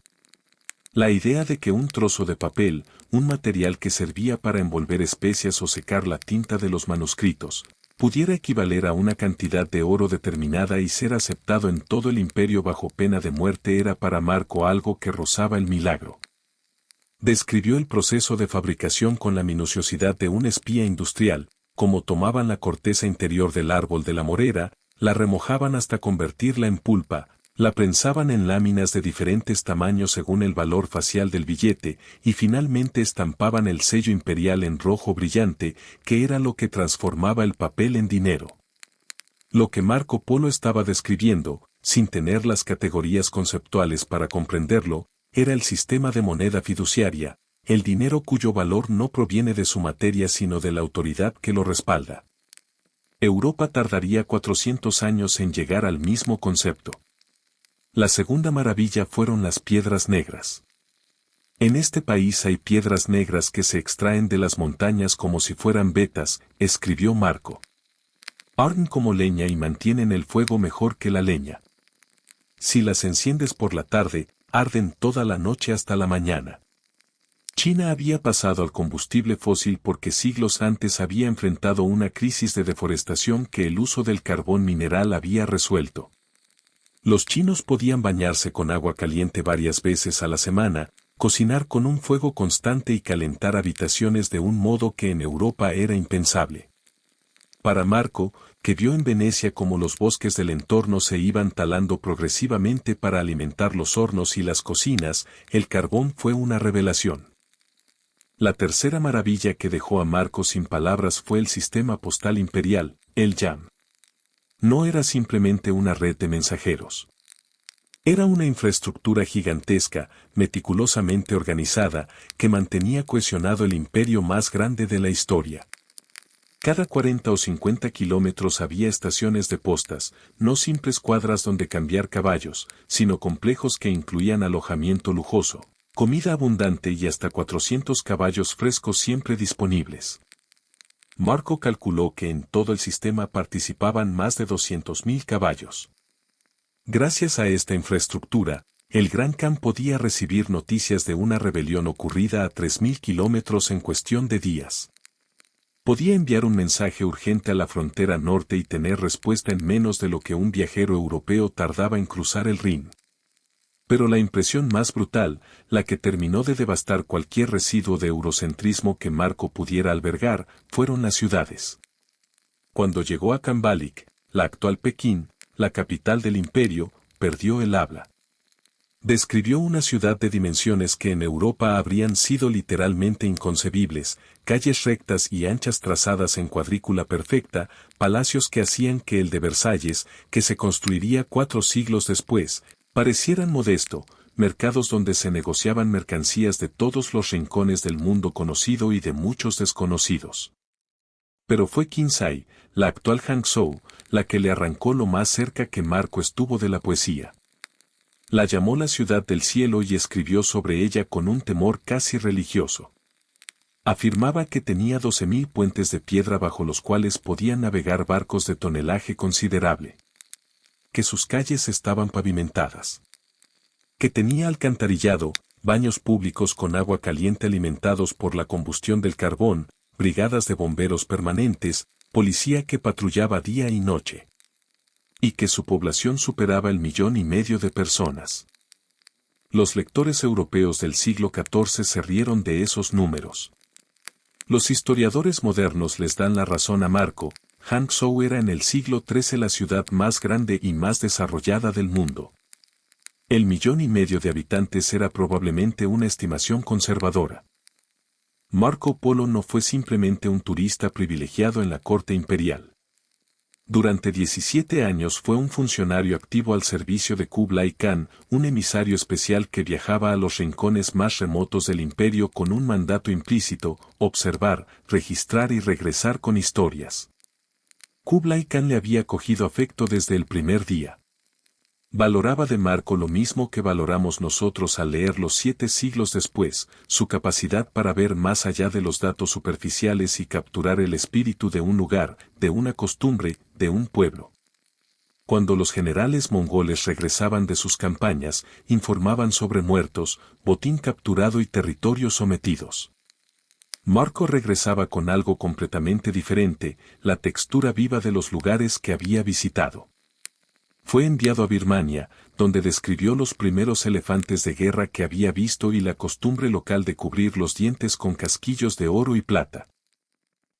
La idea de que un trozo de papel, un material que servía para envolver especias o secar la tinta de los manuscritos, pudiera equivaler a una cantidad de oro determinada y ser aceptado en todo el imperio bajo pena de muerte era para Marco algo que rozaba el milagro. Describió el proceso de fabricación con la minuciosidad de un espía industrial, como tomaban la corteza interior del árbol de la morera, la remojaban hasta convertirla en pulpa, la prensaban en láminas de diferentes tamaños según el valor facial del billete, y finalmente estampaban el sello imperial en rojo brillante, que era lo que transformaba el papel en dinero. Lo que Marco Polo estaba describiendo, sin tener las categorías conceptuales para comprenderlo, era el sistema de moneda fiduciaria, el dinero cuyo valor no proviene de su materia sino de la autoridad que lo respalda. Europa tardaría 400 años en llegar al mismo concepto. La segunda maravilla fueron las piedras negras. En este país hay piedras negras que se extraen de las montañas como si fueran vetas, escribió Marco. Arden como leña y mantienen el fuego mejor que la leña. Si las enciendes por la tarde, arden toda la noche hasta la mañana. China había pasado al combustible fósil porque siglos antes había enfrentado una crisis de deforestación que el uso del carbón mineral había resuelto. Los chinos podían bañarse con agua caliente varias veces a la semana, cocinar con un fuego constante y calentar habitaciones de un modo que en Europa era impensable. Para Marco, que vio en Venecia cómo los bosques del entorno se iban talando progresivamente para alimentar los hornos y las cocinas, el carbón fue una revelación. La tercera maravilla que dejó a Marco sin palabras fue el sistema postal imperial, el YAM. No era simplemente una red de mensajeros. Era una infraestructura gigantesca, meticulosamente organizada, que mantenía cohesionado el imperio más grande de la historia. Cada 40 o 50 kilómetros había estaciones de postas, no simples cuadras donde cambiar caballos, sino complejos que incluían alojamiento lujoso, comida abundante y hasta 400 caballos frescos siempre disponibles. Marco calculó que en todo el sistema participaban más de 200.000 caballos. Gracias a esta infraestructura, el Gran Khan podía recibir noticias de una rebelión ocurrida a 3.000 kilómetros en cuestión de días. Podía enviar un mensaje urgente a la frontera norte y tener respuesta en menos de lo que un viajero europeo tardaba en cruzar el Rin. Pero la impresión más brutal, la que terminó de devastar cualquier residuo de eurocentrismo que Marco pudiera albergar, fueron las ciudades. Cuando llegó a Khanbalik, la actual Pekín, la capital del imperio, perdió el habla. Describió una ciudad de dimensiones que en Europa habrían sido literalmente inconcebibles, calles rectas y anchas trazadas en cuadrícula perfecta, palacios que hacían que el de Versalles, que se construiría 4 siglos después, parecieran modesto, mercados donde se negociaban mercancías de todos los rincones del mundo conocido y de muchos desconocidos. Pero fue Kinsay, la actual Hangzhou, la que le arrancó lo más cerca que Marco estuvo de la poesía. La llamó la ciudad del cielo y escribió sobre ella con un temor casi religioso. Afirmaba que tenía 12.000 puentes de piedra bajo los cuales podían navegar barcos de tonelaje considerable. Que sus calles estaban pavimentadas. Que tenía alcantarillado, baños públicos con agua caliente alimentados por la combustión del carbón, brigadas de bomberos permanentes, policía que patrullaba día y noche. Y que su población superaba el 1,5 millones de personas. Los lectores europeos del siglo XIV se rieron de esos números. Los historiadores modernos les dan la razón a Marco. Hangzhou era en el siglo XIII la ciudad más grande y más desarrollada del mundo. El 1,5 millones de habitantes era probablemente una estimación conservadora. Marco Polo no fue simplemente un turista privilegiado en la corte imperial. Durante 17 años fue un funcionario activo al servicio de Kublai Khan, un emisario especial que viajaba a los rincones más remotos del imperio con un mandato implícito: observar, registrar y regresar con historias. Kublai Khan le había cogido afecto desde el primer día. Valoraba de Marco lo mismo que valoramos nosotros al leerlo 7 siglos después, su capacidad para ver más allá de los datos superficiales y capturar el espíritu de un lugar, de una costumbre, de un pueblo. Cuando los generales mongoles regresaban de sus campañas, informaban sobre muertos, botín capturado y territorios sometidos. Marco regresaba con algo completamente diferente: la textura viva de los lugares que había visitado. Fue enviado a Birmania, donde describió los primeros elefantes de guerra que había visto y la costumbre local de cubrir los dientes con casquillos de oro y plata.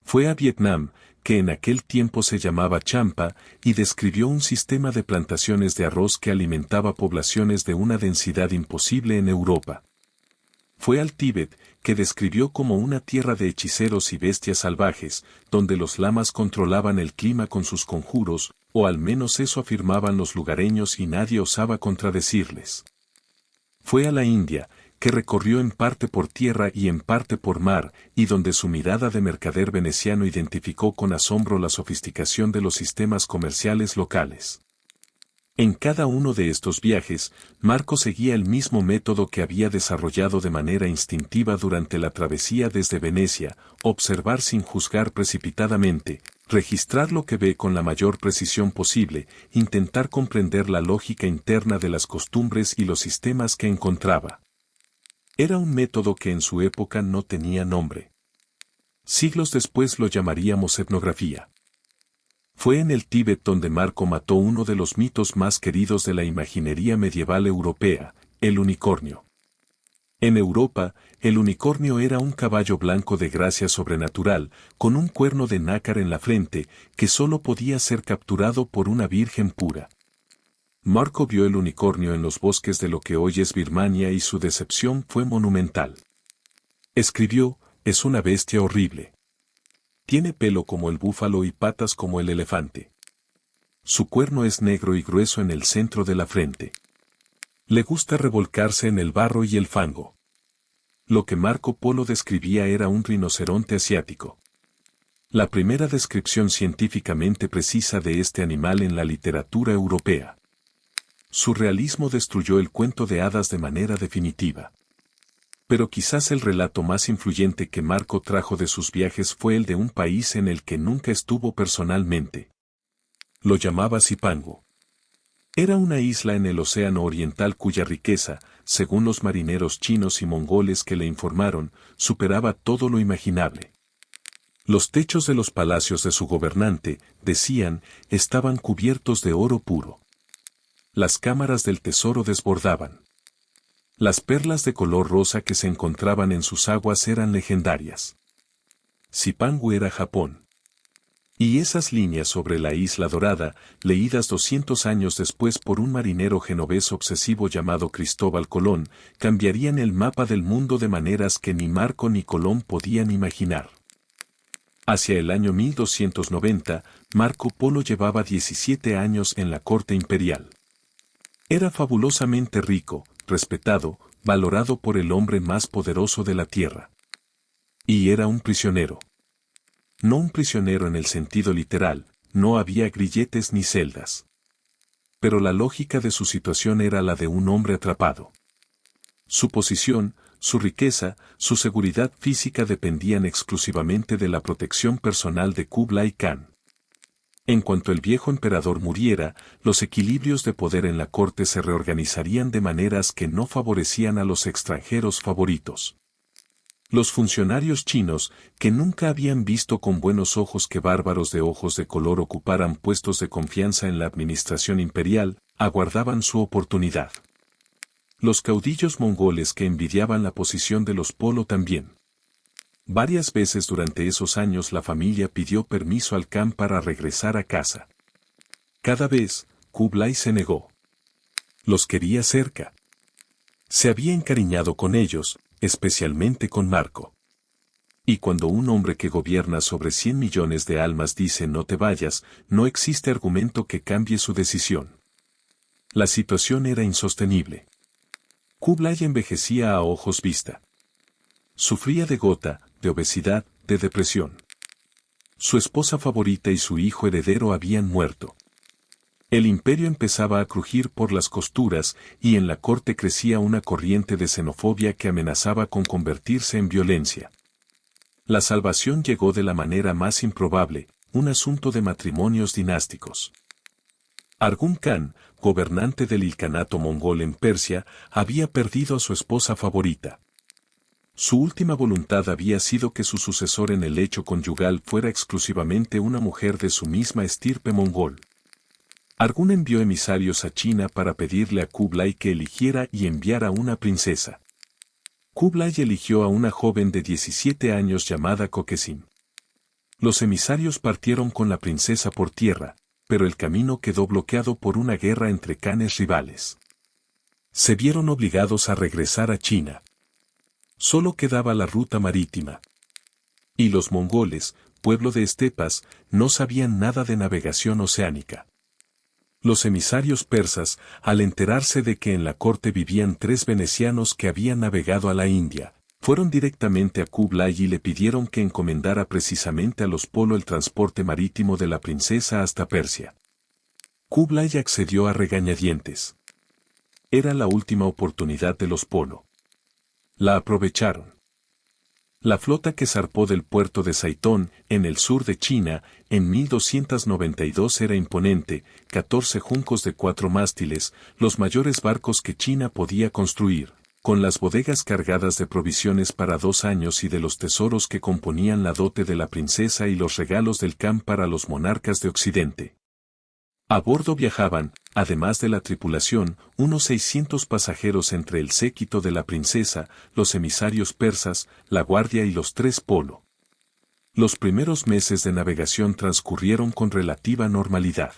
Fue a Vietnam, que en aquel tiempo se llamaba Champa, y describió un sistema de plantaciones de arroz que alimentaba poblaciones de una densidad imposible en Europa. Fue al Tíbet, que describió como una tierra de hechiceros y bestias salvajes, donde los lamas controlaban el clima con sus conjuros, o al menos eso afirmaban los lugareños y nadie osaba contradecirles. Fue a la India, que recorrió en parte por tierra y en parte por mar, y donde su mirada de mercader veneciano identificó con asombro la sofisticación de los sistemas comerciales locales. En cada uno de estos viajes, Marco seguía el mismo método que había desarrollado de manera instintiva durante la travesía desde Venecia: observar sin juzgar precipitadamente, registrar lo que ve con la mayor precisión posible, intentar comprender la lógica interna de las costumbres y los sistemas que encontraba. Era un método que en su época no tenía nombre. Siglos después lo llamaríamos etnografía. Fue en el Tíbet donde Marco mató uno de los mitos más queridos de la imaginería medieval europea: el unicornio. En Europa, el unicornio era un caballo blanco de gracia sobrenatural, con un cuerno de nácar en la frente, que solo podía ser capturado por una virgen pura. Marco vio el unicornio en los bosques de lo que hoy es Birmania y su decepción fue monumental. Escribió: es una bestia horrible. Tiene pelo como el búfalo y patas como el elefante. Su cuerno es negro y grueso en el centro de la frente. Le gusta revolcarse en el barro y el fango. Lo que Marco Polo describía era un rinoceronte asiático. La primera descripción científicamente precisa de este animal en la literatura europea. Su realismo destruyó el cuento de hadas de manera definitiva. Pero quizás el relato más influyente que Marco trajo de sus viajes fue el de un país en el que nunca estuvo personalmente. Lo llamaba Zipango. Era una isla en el Océano Oriental cuya riqueza, según los marineros chinos y mongoles que le informaron, superaba todo lo imaginable. Los techos de los palacios de su gobernante, decían, estaban cubiertos de oro puro. Las cámaras del tesoro desbordaban. Las perlas de color rosa que se encontraban en sus aguas eran legendarias. Zipango era Japón. Y esas líneas sobre la isla dorada, leídas 200 años después por un marinero genovés obsesivo llamado Cristóbal Colón, cambiarían el mapa del mundo de maneras que ni Marco ni Colón podían imaginar. Hacia el año 1290, Marco Polo llevaba 17 años en la corte imperial. Era fabulosamente rico, respetado, valorado por el hombre más poderoso de la tierra. Y era un prisionero. No un prisionero en el sentido literal, no había grilletes ni celdas. Pero la lógica de su situación era la de un hombre atrapado. Su posición, su riqueza, su seguridad física dependían exclusivamente de la protección personal de Kublai Khan. En cuanto el viejo emperador muriera, los equilibrios de poder en la corte se reorganizarían de maneras que no favorecían a los extranjeros favoritos. Los funcionarios chinos, que nunca habían visto con buenos ojos que bárbaros de ojos de color ocuparan puestos de confianza en la administración imperial, aguardaban su oportunidad. Los caudillos mongoles que envidiaban la posición de los Polo también. Varias veces durante esos años la familia pidió permiso al Khan para regresar a casa. Cada vez, Kublai se negó. Los quería cerca. Se había encariñado con ellos, especialmente con Marco. Y cuando un hombre que gobierna sobre 100 millones de almas dice no te vayas, no existe argumento que cambie su decisión. La situación era insostenible. Kublai envejecía a ojos vista. Sufría de gota, de obesidad, de depresión. Su esposa favorita y su hijo heredero habían muerto. El imperio empezaba a crujir por las costuras y en la corte crecía una corriente de xenofobia que amenazaba con convertirse en violencia. La salvación llegó de la manera más improbable, un asunto de matrimonios dinásticos. Arghun Khan, gobernante del ilkhanato mongol en Persia, había perdido a su esposa favorita. Su última voluntad había sido que su sucesor en el lecho conyugal fuera exclusivamente una mujer de su misma estirpe mongol. Arghun envió emisarios a China para pedirle a Kublai que eligiera y enviara una princesa. Kublai eligió a una joven de 17 años llamada Kokesin. Los emisarios partieron con la princesa por tierra, pero el camino quedó bloqueado por una guerra entre khanes rivales. Se vieron obligados a regresar a China. Solo quedaba la ruta marítima. Y los mongoles, pueblo de estepas, no sabían nada de navegación oceánica. Los emisarios persas, al enterarse de que en la corte vivían 3 venecianos que habían navegado a la India, fueron directamente a Kublai y le pidieron que encomendara precisamente a los Polo el transporte marítimo de la princesa hasta Persia. Kublai accedió a regañadientes. Era la última oportunidad de los Polo. La aprovecharon. La flota que zarpó del puerto de Saitón, en el sur de China, en 1292 era imponente, 14 juncos de 4 mástiles, los mayores barcos que China podía construir, con las bodegas cargadas de provisiones para 2 años y de los tesoros que componían la dote de la princesa y los regalos del Khan para los monarcas de Occidente. A bordo viajaban, además de la tripulación, unos 600 pasajeros entre el séquito de la princesa, los emisarios persas, la guardia y los 3 Polo. Los primeros meses de navegación transcurrieron con relativa normalidad.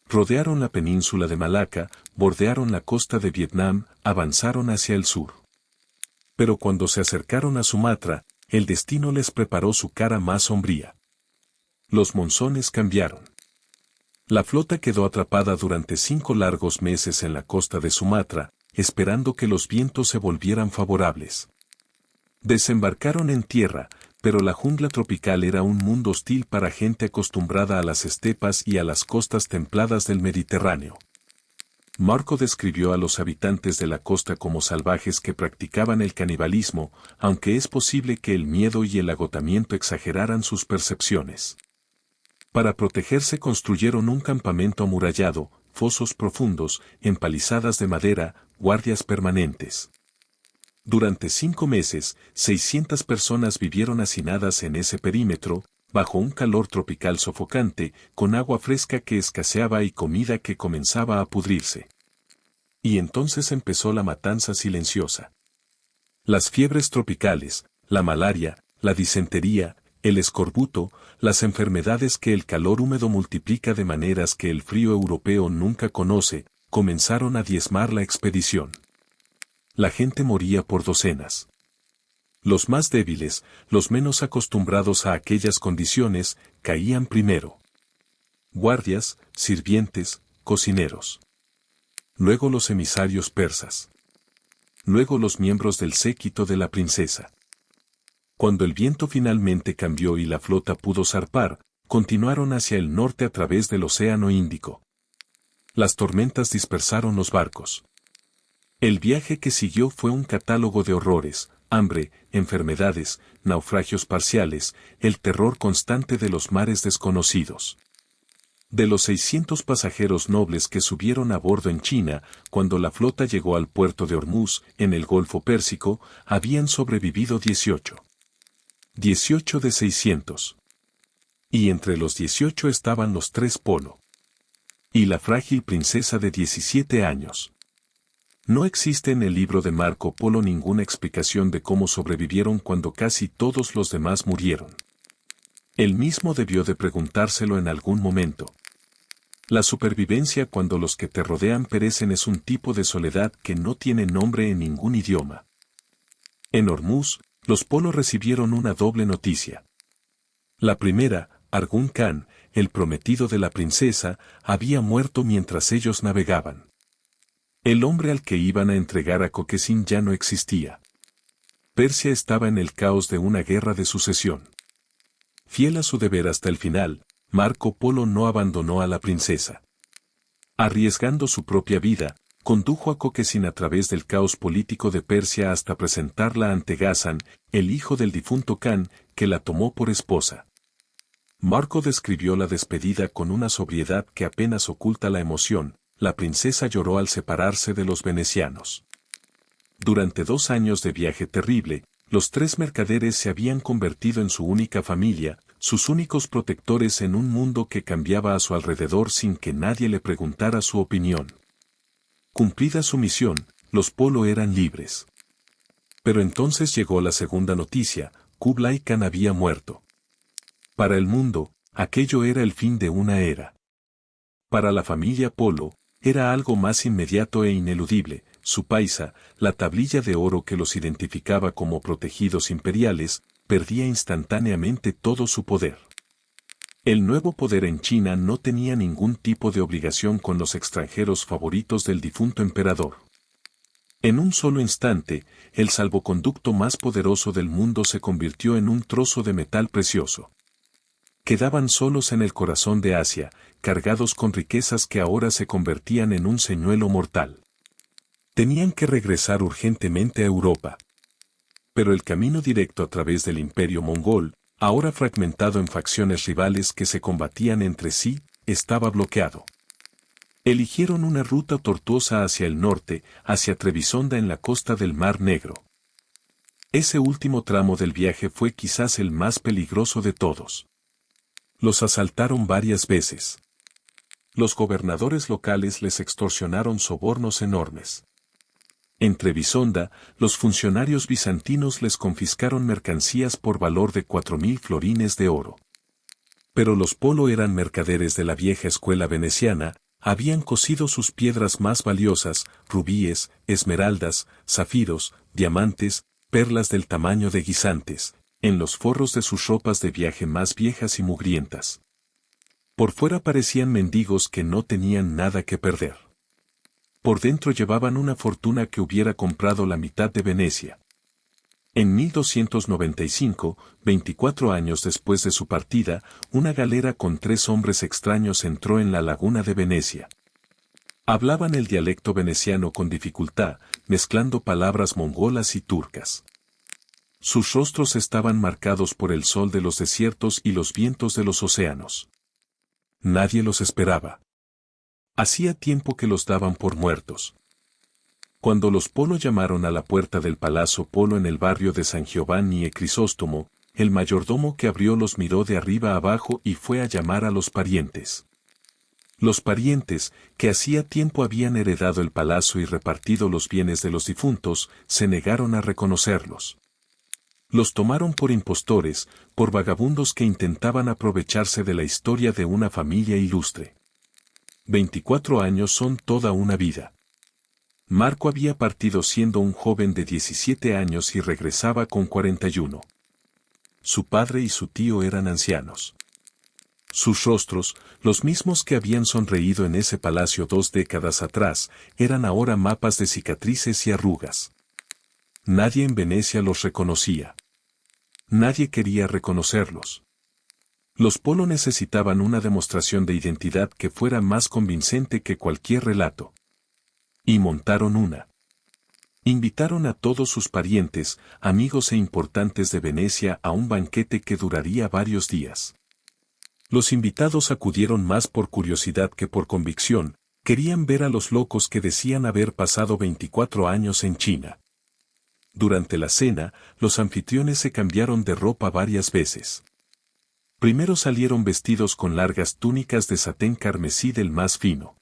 Rodearon la península de Malaca, bordearon la costa de Vietnam, avanzaron hacia el sur. Pero cuando se acercaron a Sumatra, el destino les preparó su cara más sombría. Los monzones cambiaron. La flota quedó atrapada durante 5 largos meses en la costa de Sumatra, esperando que los vientos se volvieran favorables. Desembarcaron en tierra, pero la jungla tropical era un mundo hostil para gente acostumbrada a las estepas y a las costas templadas del Mediterráneo. Marco describió a los habitantes de la costa como salvajes que practicaban el canibalismo, aunque es posible que el miedo y el agotamiento exageraran sus percepciones. Para protegerse construyeron un campamento amurallado, fosos profundos, empalizadas de madera, guardias permanentes. Durante 5 meses, 600 personas vivieron hacinadas en ese perímetro, bajo un calor tropical sofocante, con agua fresca que escaseaba y comida que comenzaba a pudrirse. Y entonces empezó la matanza silenciosa. Las fiebres tropicales, la malaria, la disentería, el escorbuto, las enfermedades que el calor húmedo multiplica de maneras que el frío europeo nunca conoce, comenzaron a diezmar la expedición. La gente moría por docenas. Los más débiles, los menos acostumbrados a aquellas condiciones, caían primero. Guardias, sirvientes, cocineros. Luego los emisarios persas. Luego los miembros del séquito de la princesa. Cuando el viento finalmente cambió y la flota pudo zarpar, continuaron hacia el norte a través del Océano Índico. Las tormentas dispersaron los barcos. El viaje que siguió fue un catálogo de horrores, hambre, enfermedades, naufragios parciales, el terror constante de los mares desconocidos. De los 600 pasajeros nobles que subieron a bordo en China, cuando la flota llegó al puerto de Ormuz, en el Golfo Pérsico, habían sobrevivido 18. 18 de 600. Y entre los 18 estaban los 3 Polo. Y la frágil princesa de 17 años. No existe en el libro de Marco Polo ninguna explicación de cómo sobrevivieron cuando casi todos los demás murieron. Él mismo debió de preguntárselo en algún momento. La supervivencia cuando los que te rodean perecen es un tipo de soledad que no tiene nombre en ningún idioma. En Hormuz, los Polo recibieron una doble noticia. La primera, Arghun Khan, el prometido de la princesa, había muerto mientras ellos navegaban. El hombre al que iban a entregar a Coquesin ya no existía. Persia estaba en el caos de una guerra de sucesión. Fiel a su deber hasta el final, Marco Polo no abandonó a la princesa. Arriesgando su propia vida, condujo a Coquesin a través del caos político de Persia hasta presentarla ante Ghazan, el hijo del difunto Khan, que la tomó por esposa. Marco describió la despedida con una sobriedad que apenas oculta la emoción. La princesa lloró al separarse de los venecianos. Durante 2 años de viaje terrible, los 3 mercaderes se habían convertido en su única familia, sus únicos protectores en un mundo que cambiaba a su alrededor sin que nadie le preguntara su opinión. Cumplida su misión, los Polo eran libres. Pero entonces llegó la segunda noticia: Kublai Khan había muerto. Para el mundo, aquello era el fin de una era. Para la familia Polo, era algo más inmediato e ineludible. Su paisa, la tablilla de oro que los identificaba como protegidos imperiales, perdía instantáneamente todo su poder. El nuevo poder en China no tenía ningún tipo de obligación con los extranjeros favoritos del difunto emperador. En un solo instante, el salvoconducto más poderoso del mundo se convirtió en un trozo de metal precioso. Quedaban solos en el corazón de Asia, cargados con riquezas que ahora se convertían en un señuelo mortal. Tenían que regresar urgentemente a Europa. Pero el camino directo a través del imperio mongol, ahora fragmentado en facciones rivales que se combatían entre sí, estaba bloqueado. Eligieron una ruta tortuosa hacia el norte, hacia Trebisonda en la costa del Mar Negro. Ese último tramo del viaje fue quizás el más peligroso de todos. Los asaltaron varias veces. Los gobernadores locales les extorsionaron sobornos enormes. En Trebisonda, los funcionarios bizantinos les confiscaron mercancías por valor de 4.000 florines de oro. Pero los Polo eran mercaderes de la vieja escuela veneciana, habían cosido sus piedras más valiosas, rubíes, esmeraldas, zafiros, diamantes, perlas del tamaño de guisantes, en los forros de sus ropas de viaje más viejas y mugrientas. Por fuera parecían mendigos que no tenían nada que perder. Por dentro llevaban una fortuna que hubiera comprado la mitad de Venecia. En 1295, 24 años después de su partida, una galera con 3 hombres extraños entró en la laguna de Venecia. Hablaban el dialecto veneciano con dificultad, mezclando palabras mongolas y turcas. Sus rostros estaban marcados por el sol de los desiertos y los vientos de los océanos. Nadie los esperaba. Hacía tiempo que los daban por muertos. Cuando los Polo llamaron a la puerta del Palazzo Polo en el barrio de San Giovanni e Crisóstomo, el mayordomo que abrió los miró de arriba abajo y fue a llamar a los parientes. Los parientes, que hacía tiempo habían heredado el palacio y repartido los bienes de los difuntos, se negaron a reconocerlos. Los tomaron por impostores, por vagabundos que intentaban aprovecharse de la historia de una familia ilustre. 24 años son toda una vida. Marco había partido siendo un joven de 17 años y regresaba con 41. Su padre y su tío eran ancianos. Sus rostros, los mismos que habían sonreído en ese palacio 2 décadas atrás, eran ahora mapas de cicatrices y arrugas. Nadie en Venecia los reconocía. Nadie quería reconocerlos. Los Polo necesitaban una demostración de identidad que fuera más convincente que cualquier relato. Y montaron una. Invitaron a todos sus parientes, amigos e importantes de Venecia a un banquete que duraría varios días. Los invitados acudieron más por curiosidad que por convicción, querían ver a los locos que decían haber pasado 24 años en China. Durante la cena, los anfitriones se cambiaron de ropa varias veces. Primero salieron vestidos con largas túnicas de satén carmesí del más fino.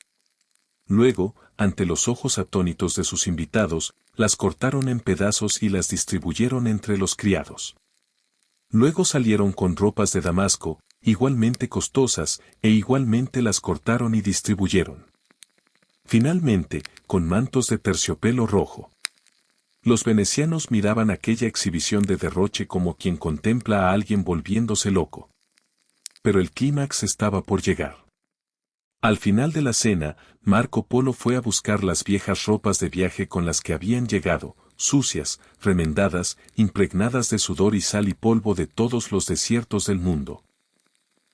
Luego, ante los ojos atónitos de sus invitados, las cortaron en pedazos y las distribuyeron entre los criados. Luego salieron con ropas de damasco, igualmente costosas, e igualmente las cortaron y distribuyeron. Finalmente, con mantos de terciopelo rojo. Los venecianos miraban aquella exhibición de derroche como quien contempla a alguien volviéndose loco. Pero el clímax estaba por llegar. Al final de la cena, Marco Polo fue a buscar las viejas ropas de viaje con las que habían llegado, sucias, remendadas, impregnadas de sudor y sal y polvo de todos los desiertos del mundo.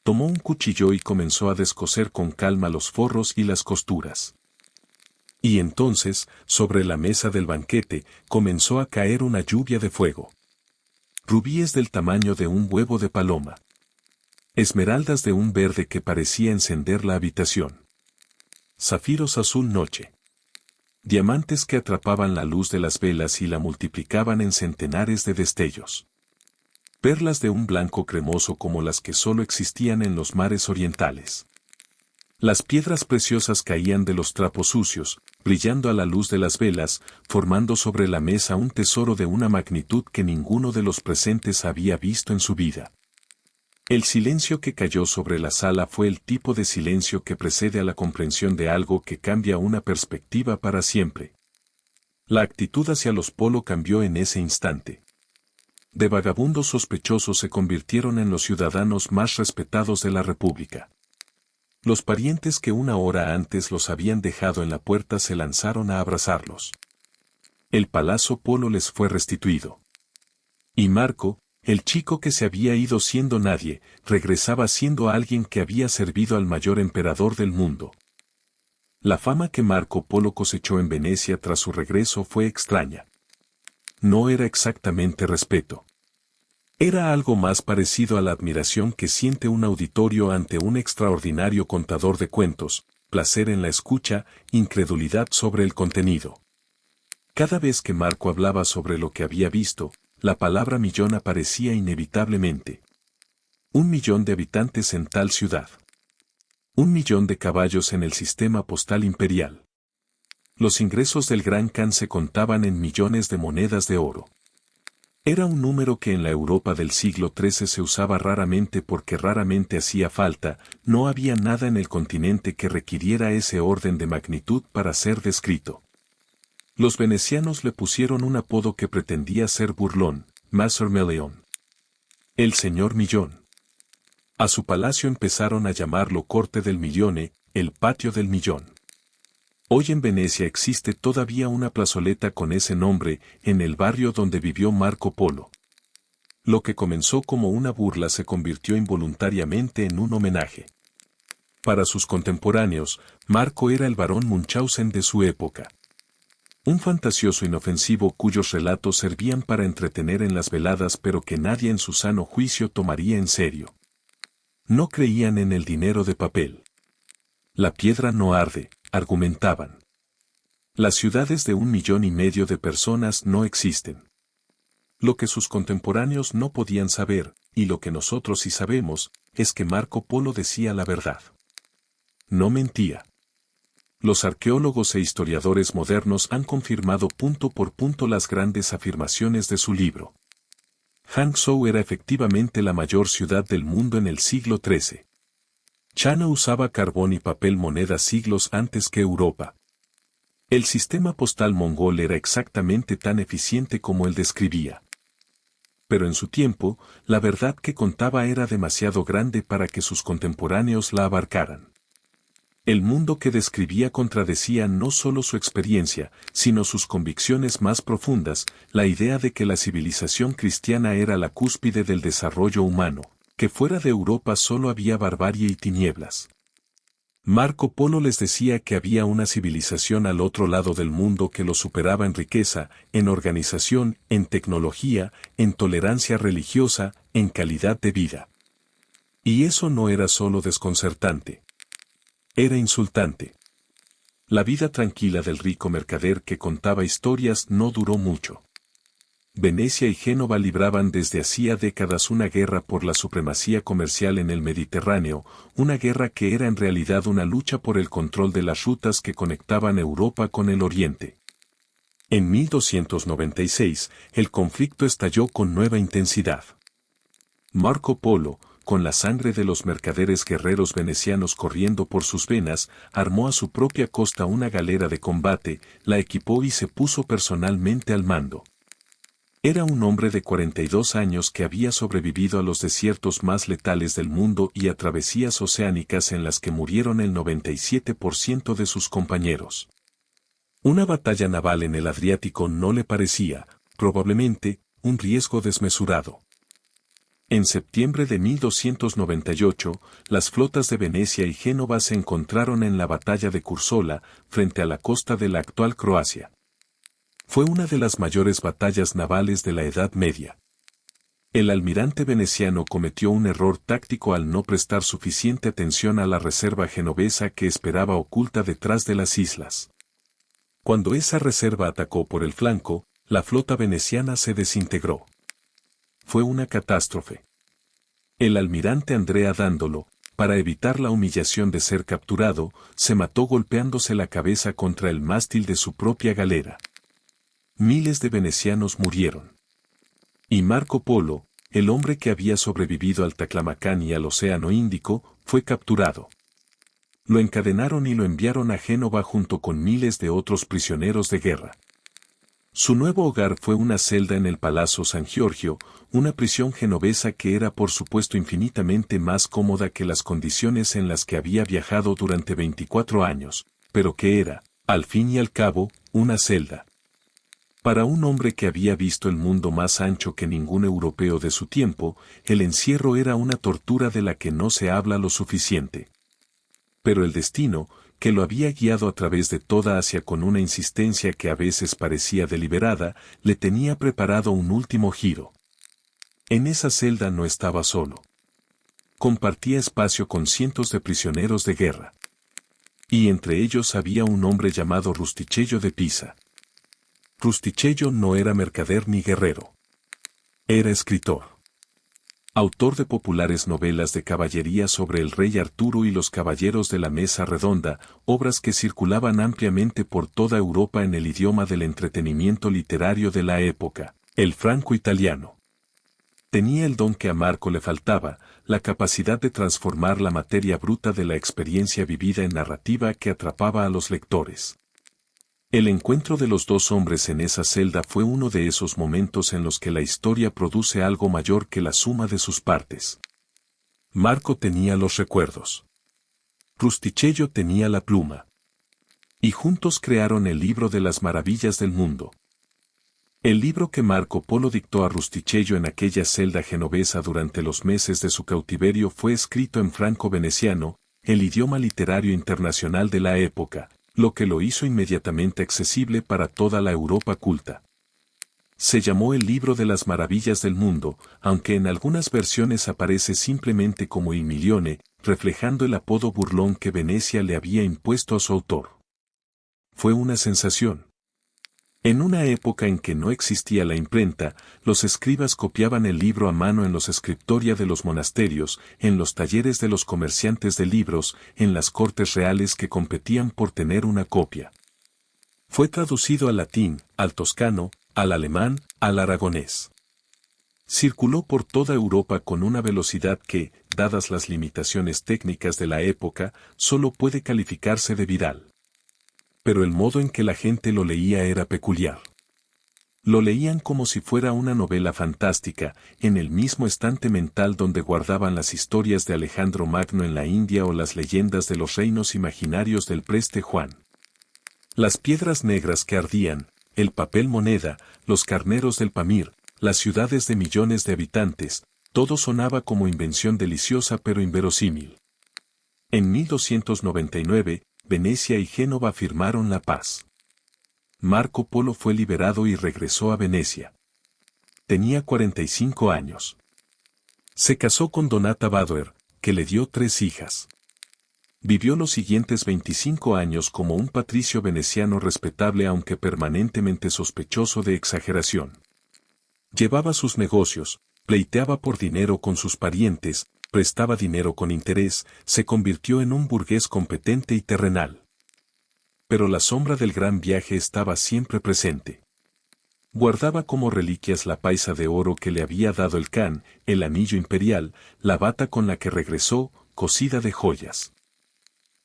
Tomó un cuchillo y comenzó a descoser con calma los forros y las costuras. Y entonces, sobre la mesa del banquete, comenzó a caer una lluvia de fuego. Rubíes del tamaño de un huevo de paloma. Esmeraldas de un verde que parecía encender la habitación. Zafiros azul noche. Diamantes que atrapaban la luz de las velas y la multiplicaban en centenares de destellos. Perlas de un blanco cremoso como las que solo existían en los mares orientales. Las piedras preciosas caían de los trapos sucios, brillando a la luz de las velas, formando sobre la mesa un tesoro de una magnitud que ninguno de los presentes había visto en su vida. El silencio que cayó sobre la sala fue el tipo de silencio que precede a la comprensión de algo que cambia una perspectiva para siempre. La actitud hacia los Polo cambió en ese instante. De vagabundos sospechosos se convirtieron en los ciudadanos más respetados de la República. Los parientes que una hora antes los habían dejado en la puerta se lanzaron a abrazarlos. El Palazzo Polo les fue restituido. Y Marco, el chico que se había ido siendo nadie, regresaba siendo alguien que había servido al mayor emperador del mundo. La fama que Marco Polo cosechó en Venecia tras su regreso fue extraña. No era exactamente respeto. Era algo más parecido a la admiración que siente un auditorio ante un extraordinario contador de cuentos, placer en la escucha, incredulidad sobre el contenido. Cada vez que Marco hablaba sobre lo que había visto, la palabra millón aparecía inevitablemente. 1 millón de habitantes en tal ciudad. 1 millón de caballos en el sistema postal imperial. Los ingresos del Gran Khan se contaban en millones de monedas de oro. Era un número que en la Europa del siglo XIII se usaba raramente porque raramente hacía falta, no había nada en el continente que requiriera ese orden de magnitud para ser descrito. Los venecianos le pusieron un apodo que pretendía ser burlón, Master Million. El señor Millón. A su palacio empezaron a llamarlo Corte del Milione, el Patio del Millón. Hoy en Venecia existe todavía una plazoleta con ese nombre, en el barrio donde vivió Marco Polo. Lo que comenzó como una burla se convirtió involuntariamente en un homenaje. Para sus contemporáneos, Marco era el barón Munchausen de su época. Un fantasioso inofensivo cuyos relatos servían para entretener en las veladas pero que nadie en su sano juicio tomaría en serio. No creían en el dinero de papel. La piedra no arde, argumentaban. Las ciudades de 1,5 millones de personas no existen. Lo que sus contemporáneos no podían saber, y lo que nosotros sí sabemos, es que Marco Polo decía la verdad. No mentía. Los arqueólogos e historiadores modernos han confirmado punto por punto las grandes afirmaciones de su libro. Hangzhou era efectivamente la mayor ciudad del mundo en el siglo XIII. China usaba carbón y papel moneda siglos antes que Europa. El sistema postal mongol era exactamente tan eficiente como él describía. Pero en su tiempo, la verdad que contaba era demasiado grande para que sus contemporáneos la abarcaran. El mundo que describía contradecía no solo su experiencia, sino sus convicciones más profundas, la idea de que la civilización cristiana era la cúspide del desarrollo humano, que fuera de Europa solo había barbarie y tinieblas. Marco Polo les decía que había una civilización al otro lado del mundo que lo superaba en riqueza, en organización, en tecnología, en tolerancia religiosa, en calidad de vida. Y eso no era solo desconcertante. Era insultante. La vida tranquila del rico mercader que contaba historias no duró mucho. Venecia y Génova libraban desde hacía décadas una guerra por la supremacía comercial en el Mediterráneo, una guerra que era en realidad una lucha por el control de las rutas que conectaban Europa con el Oriente. En 1296, el conflicto estalló con nueva intensidad. Marco Polo, con la sangre de los mercaderes guerreros venecianos corriendo por sus venas, armó a su propia costa una galera de combate, la equipó y se puso personalmente al mando. Era un hombre de 42 años que había sobrevivido a los desiertos más letales del mundo y a travesías oceánicas en las que murieron el 97% de sus compañeros. Una batalla naval en el Adriático no le parecía, probablemente, un riesgo desmesurado. En septiembre de 1298, las flotas de Venecia y Génova se encontraron en la batalla de Curzola, frente a la costa de la actual Croacia. Fue una de las mayores batallas navales de la Edad Media. El almirante veneciano cometió un error táctico al no prestar suficiente atención a la reserva genovesa que esperaba oculta detrás de las islas. Cuando esa reserva atacó por el flanco, la flota veneciana se desintegró. Fue una catástrofe. El almirante Andrea Dandolo, para evitar la humillación de ser capturado, se mató golpeándose la cabeza contra el mástil de su propia galera. Miles de venecianos murieron. Y Marco Polo, el hombre que había sobrevivido al Taklamakan y al Océano Índico, fue capturado. Lo encadenaron y lo enviaron a Génova junto con miles de otros prisioneros de guerra. Su nuevo hogar fue una celda en el Palazzo San Giorgio, una prisión genovesa que era por supuesto infinitamente más cómoda que las condiciones en las que había viajado durante 24 años, pero que era, al fin y al cabo, una celda. Para un hombre que había visto el mundo más ancho que ningún europeo de su tiempo, el encierro era una tortura de la que no se habla lo suficiente. Pero el destino, que lo había guiado a través de toda Asia con una insistencia que a veces parecía deliberada, le tenía preparado un último giro. En esa celda no estaba solo. Compartía espacio con cientos de prisioneros de guerra. Y entre ellos había un hombre llamado Rustichello de Pisa. Rustichello no era mercader ni guerrero. Era escritor. Autor de populares novelas de caballería sobre el rey Arturo y los caballeros de la Mesa Redonda, obras que circulaban ampliamente por toda Europa en el idioma del entretenimiento literario de la época, el franco-italiano. Tenía el don que a Marco le faltaba, la capacidad de transformar la materia bruta de la experiencia vivida en narrativa que atrapaba a los lectores. El encuentro de los dos hombres en esa celda fue uno de esos momentos en los que la historia produce algo mayor que la suma de sus partes. Marco tenía los recuerdos. Rustichello tenía la pluma. Y juntos crearon el libro de las maravillas del mundo. El libro que Marco Polo dictó a Rustichello en aquella celda genovesa durante los meses de su cautiverio fue escrito en franco-veneciano, el idioma literario internacional de la época, lo que lo hizo inmediatamente accesible para toda la Europa culta. Se llamó el Libro de las Maravillas del Mundo, aunque en algunas versiones aparece simplemente como Il Milione, reflejando el apodo burlón que Venecia le había impuesto a su autor. Fue una sensación. En una época en que no existía la imprenta, los escribas copiaban el libro a mano en los scriptoria de los monasterios, en los talleres de los comerciantes de libros, en las cortes reales que competían por tener una copia. Fue traducido al latín, al toscano, al alemán, al aragonés. Circuló por toda Europa con una velocidad que, dadas las limitaciones técnicas de la época, solo puede calificarse de viral. Pero el modo en que la gente lo leía era peculiar. Lo leían como si fuera una novela fantástica, en el mismo estante mental donde guardaban las historias de Alejandro Magno en la India o las leyendas de los reinos imaginarios del preste Juan. Las piedras negras que ardían, el papel moneda, los carneros del Pamir, las ciudades de millones de habitantes, todo sonaba como invención deliciosa pero inverosímil. En 1299, Venecia y Génova firmaron la paz. Marco Polo fue liberado y regresó a Venecia. Tenía 45 años. Se casó con Donata Badoer, que le dio 3 hijas. Vivió los siguientes 25 años como un patricio veneciano respetable aunque permanentemente sospechoso de exageración. Llevaba sus negocios, pleiteaba por dinero con sus parientes, prestaba dinero con interés, se convirtió en un burgués competente y terrenal. Pero la sombra del gran viaje estaba siempre presente. Guardaba como reliquias la paisa de oro que le había dado el Khan, el anillo imperial, la bata con la que regresó, cosida de joyas.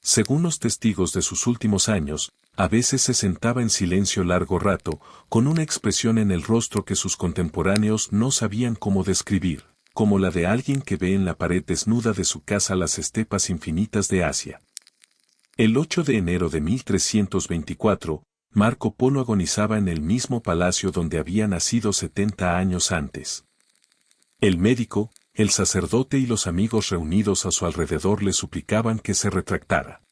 Según los testigos de sus últimos años, a veces se sentaba en silencio largo rato, con una expresión en el rostro que sus contemporáneos no sabían cómo describir, como la de alguien que ve en la pared desnuda de su casa las estepas infinitas de Asia. El 8 de enero de 1324, Marco Polo agonizaba en el mismo palacio donde había nacido 70 años antes. El médico, el sacerdote y los amigos reunidos a su alrededor le suplicaban que se retractara.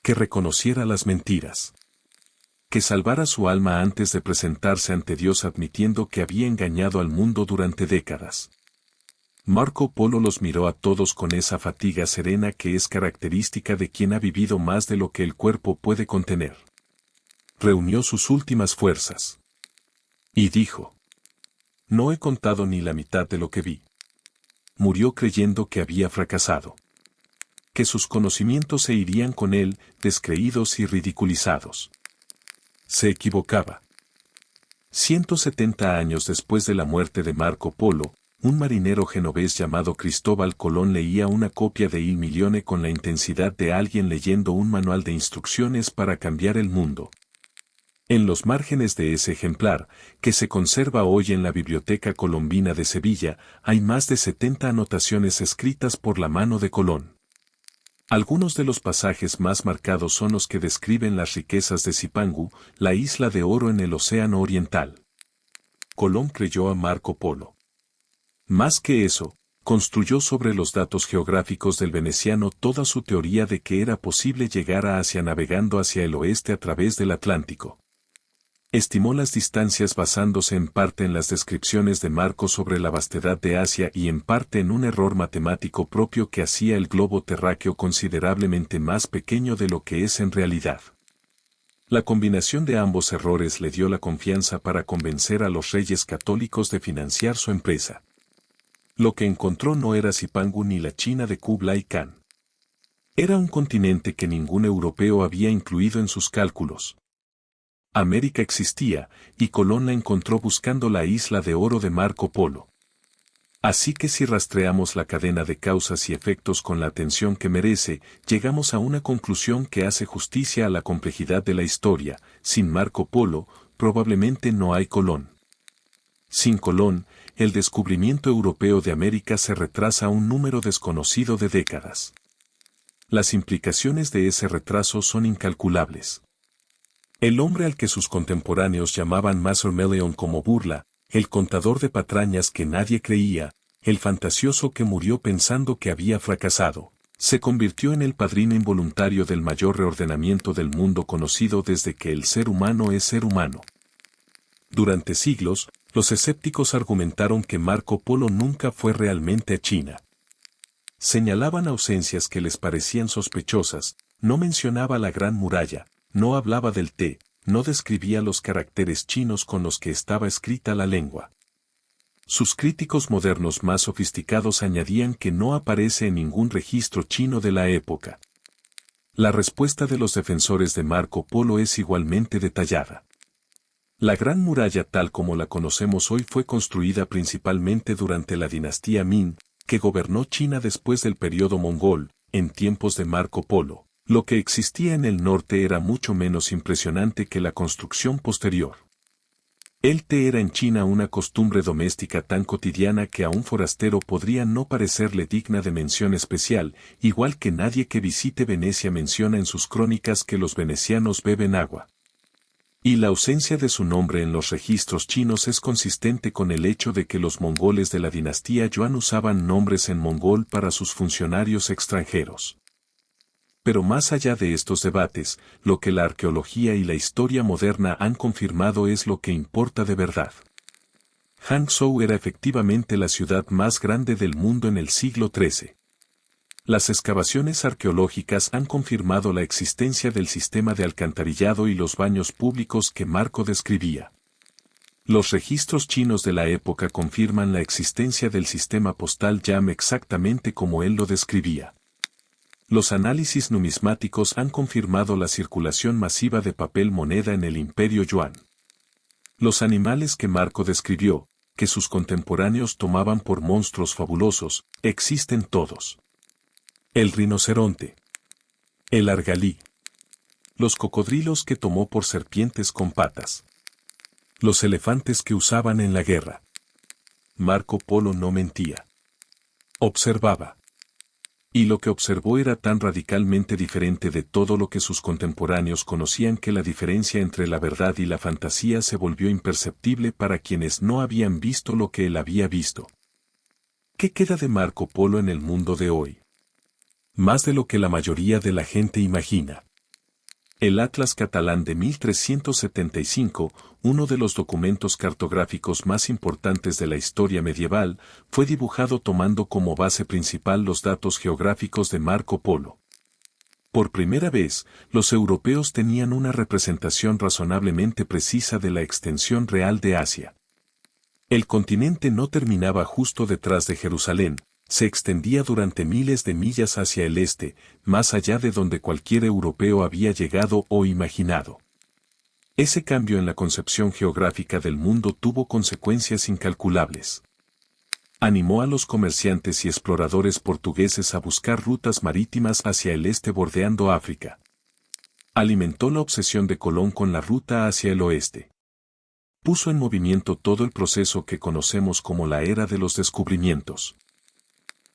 Que reconociera las mentiras. Que salvara su alma antes de presentarse ante Dios admitiendo que había engañado al mundo durante décadas. Marco Polo los miró a todos con esa fatiga serena que es característica de quien ha vivido más de lo que el cuerpo puede contener. Reunió sus últimas fuerzas. Y dijo: no he contado ni la mitad de lo que vi. Murió creyendo que había fracasado. Que sus conocimientos se irían con él, descreídos y ridiculizados. Se equivocaba. 170 años después de la muerte de Marco Polo, un marinero genovés llamado Cristóbal Colón leía una copia de Il Milione con la intensidad de alguien leyendo un manual de instrucciones para cambiar el mundo. En los márgenes de ese ejemplar, que se conserva hoy en la Biblioteca Colombina de Sevilla, hay más de 70 anotaciones escritas por la mano de Colón. Algunos de los pasajes más marcados son los que describen las riquezas de Zipangu, la isla de oro en el Océano Oriental. Colón creyó a Marco Polo. Más que eso, construyó sobre los datos geográficos del veneciano toda su teoría de que era posible llegar a Asia navegando hacia el oeste a través del Atlántico. Estimó las distancias basándose en parte en las descripciones de Marco sobre la vastedad de Asia y en parte en un error matemático propio que hacía el globo terráqueo considerablemente más pequeño de lo que es en realidad. La combinación de ambos errores le dio la confianza para convencer a los reyes católicos de financiar su empresa. Lo que encontró no era Zipangu ni la China de Kublai Khan. Era un continente que ningún europeo había incluido en sus cálculos. América existía, y Colón la encontró buscando la isla de oro de Marco Polo. Así que si rastreamos la cadena de causas y efectos con la atención que merece, llegamos a una conclusión que hace justicia a la complejidad de la historia. Sin Marco Polo, probablemente no hay Colón. Sin Colón, el descubrimiento europeo de América se retrasa un número desconocido de décadas. Las implicaciones de ese retraso son incalculables. El hombre al que sus contemporáneos llamaban Massormeleon como burla, el contador de patrañas que nadie creía, el fantasioso que murió pensando que había fracasado, se convirtió en el padrino involuntario del mayor reordenamiento del mundo conocido desde que el ser humano es ser humano. Durante siglos, los escépticos argumentaron que Marco Polo nunca fue realmente a China. Señalaban ausencias que les parecían sospechosas, no mencionaba la Gran Muralla, no hablaba del té, no describía los caracteres chinos con los que estaba escrita la lengua. Sus críticos modernos más sofisticados añadían que no aparece en ningún registro chino de la época. La respuesta de los defensores de Marco Polo es igualmente detallada. La Gran Muralla tal como la conocemos hoy fue construida principalmente durante la dinastía Ming, que gobernó China después del período mongol, en tiempos de Marco Polo. Lo que existía en el norte era mucho menos impresionante que la construcción posterior. El té era en China una costumbre doméstica tan cotidiana que a un forastero podría no parecerle digna de mención especial, igual que nadie que visite Venecia menciona en sus crónicas que los venecianos beben agua. Y la ausencia de su nombre en los registros chinos es consistente con el hecho de que los mongoles de la dinastía Yuan usaban nombres en mongol para sus funcionarios extranjeros. Pero más allá de estos debates, lo que la arqueología y la historia moderna han confirmado es lo que importa de verdad. Hangzhou era efectivamente la ciudad más grande del mundo en el siglo XIII. Las excavaciones arqueológicas han confirmado la existencia del sistema de alcantarillado y los baños públicos que Marco describía. Los registros chinos de la época confirman la existencia del sistema postal Yam exactamente como él lo describía. Los análisis numismáticos han confirmado la circulación masiva de papel moneda en el Imperio Yuan. Los animales que Marco describió, que sus contemporáneos tomaban por monstruos fabulosos, existen todos. El rinoceronte. El argalí. Los cocodrilos que tomó por serpientes con patas. Los elefantes que usaban en la guerra. Marco Polo no mentía. Observaba. Y lo que observó era tan radicalmente diferente de todo lo que sus contemporáneos conocían que la diferencia entre la verdad y la fantasía se volvió imperceptible para quienes no habían visto lo que él había visto. ¿Qué queda de Marco Polo en el mundo de hoy? Más de lo que la mayoría de la gente imagina. El Atlas Catalán de 1375, uno de los documentos cartográficos más importantes de la historia medieval, fue dibujado tomando como base principal los datos geográficos de Marco Polo. Por primera vez, los europeos tenían una representación razonablemente precisa de la extensión real de Asia. El continente no terminaba justo detrás de Jerusalén, se extendía durante miles de millas hacia el este, más allá de donde cualquier europeo había llegado o imaginado. Ese cambio en la concepción geográfica del mundo tuvo consecuencias incalculables. Animó a los comerciantes y exploradores portugueses a buscar rutas marítimas hacia el este bordeando África. Alimentó la obsesión de Colón con la ruta hacia el oeste. Puso en movimiento todo el proceso que conocemos como la era de los descubrimientos.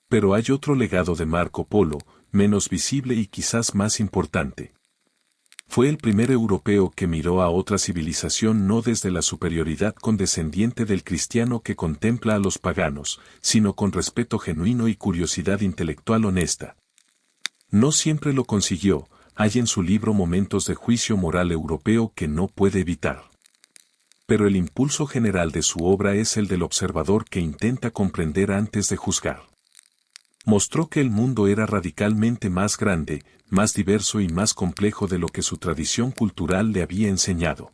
Pero hay otro legado de Marco Polo, menos visible y quizás más importante. Fue el primer europeo que miró a otra civilización no desde la superioridad condescendiente del cristiano que contempla a los paganos, sino con respeto genuino y curiosidad intelectual honesta. No siempre lo consiguió, hay en su libro momentos de juicio moral europeo que no puede evitar. Pero el impulso general de su obra es el del observador que intenta comprender antes de juzgar. Mostró que el mundo era radicalmente más grande, más diverso y más complejo de lo que su tradición cultural le había enseñado.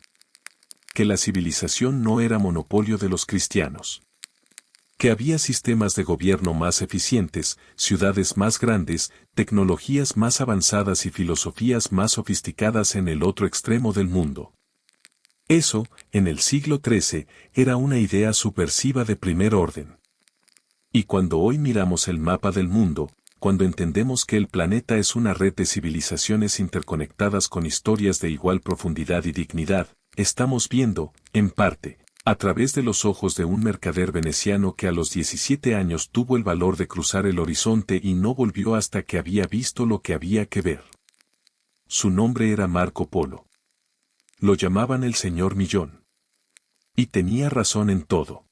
Que la civilización no era monopolio de los cristianos. Que había sistemas de gobierno más eficientes, ciudades más grandes, tecnologías más avanzadas y filosofías más sofisticadas en el otro extremo del mundo. Eso, en el siglo XIII, era una idea subversiva de primer orden. Y cuando hoy miramos el mapa del mundo, cuando entendemos que el planeta es una red de civilizaciones interconectadas con historias de igual profundidad y dignidad, estamos viendo, en parte, A través de los ojos de un mercader veneciano que a los 17 años tuvo el valor de cruzar el horizonte y no volvió hasta que había visto lo que había que ver. Su nombre era Marco Polo. Lo llamaban el Señor Millón. Y tenía razón en todo.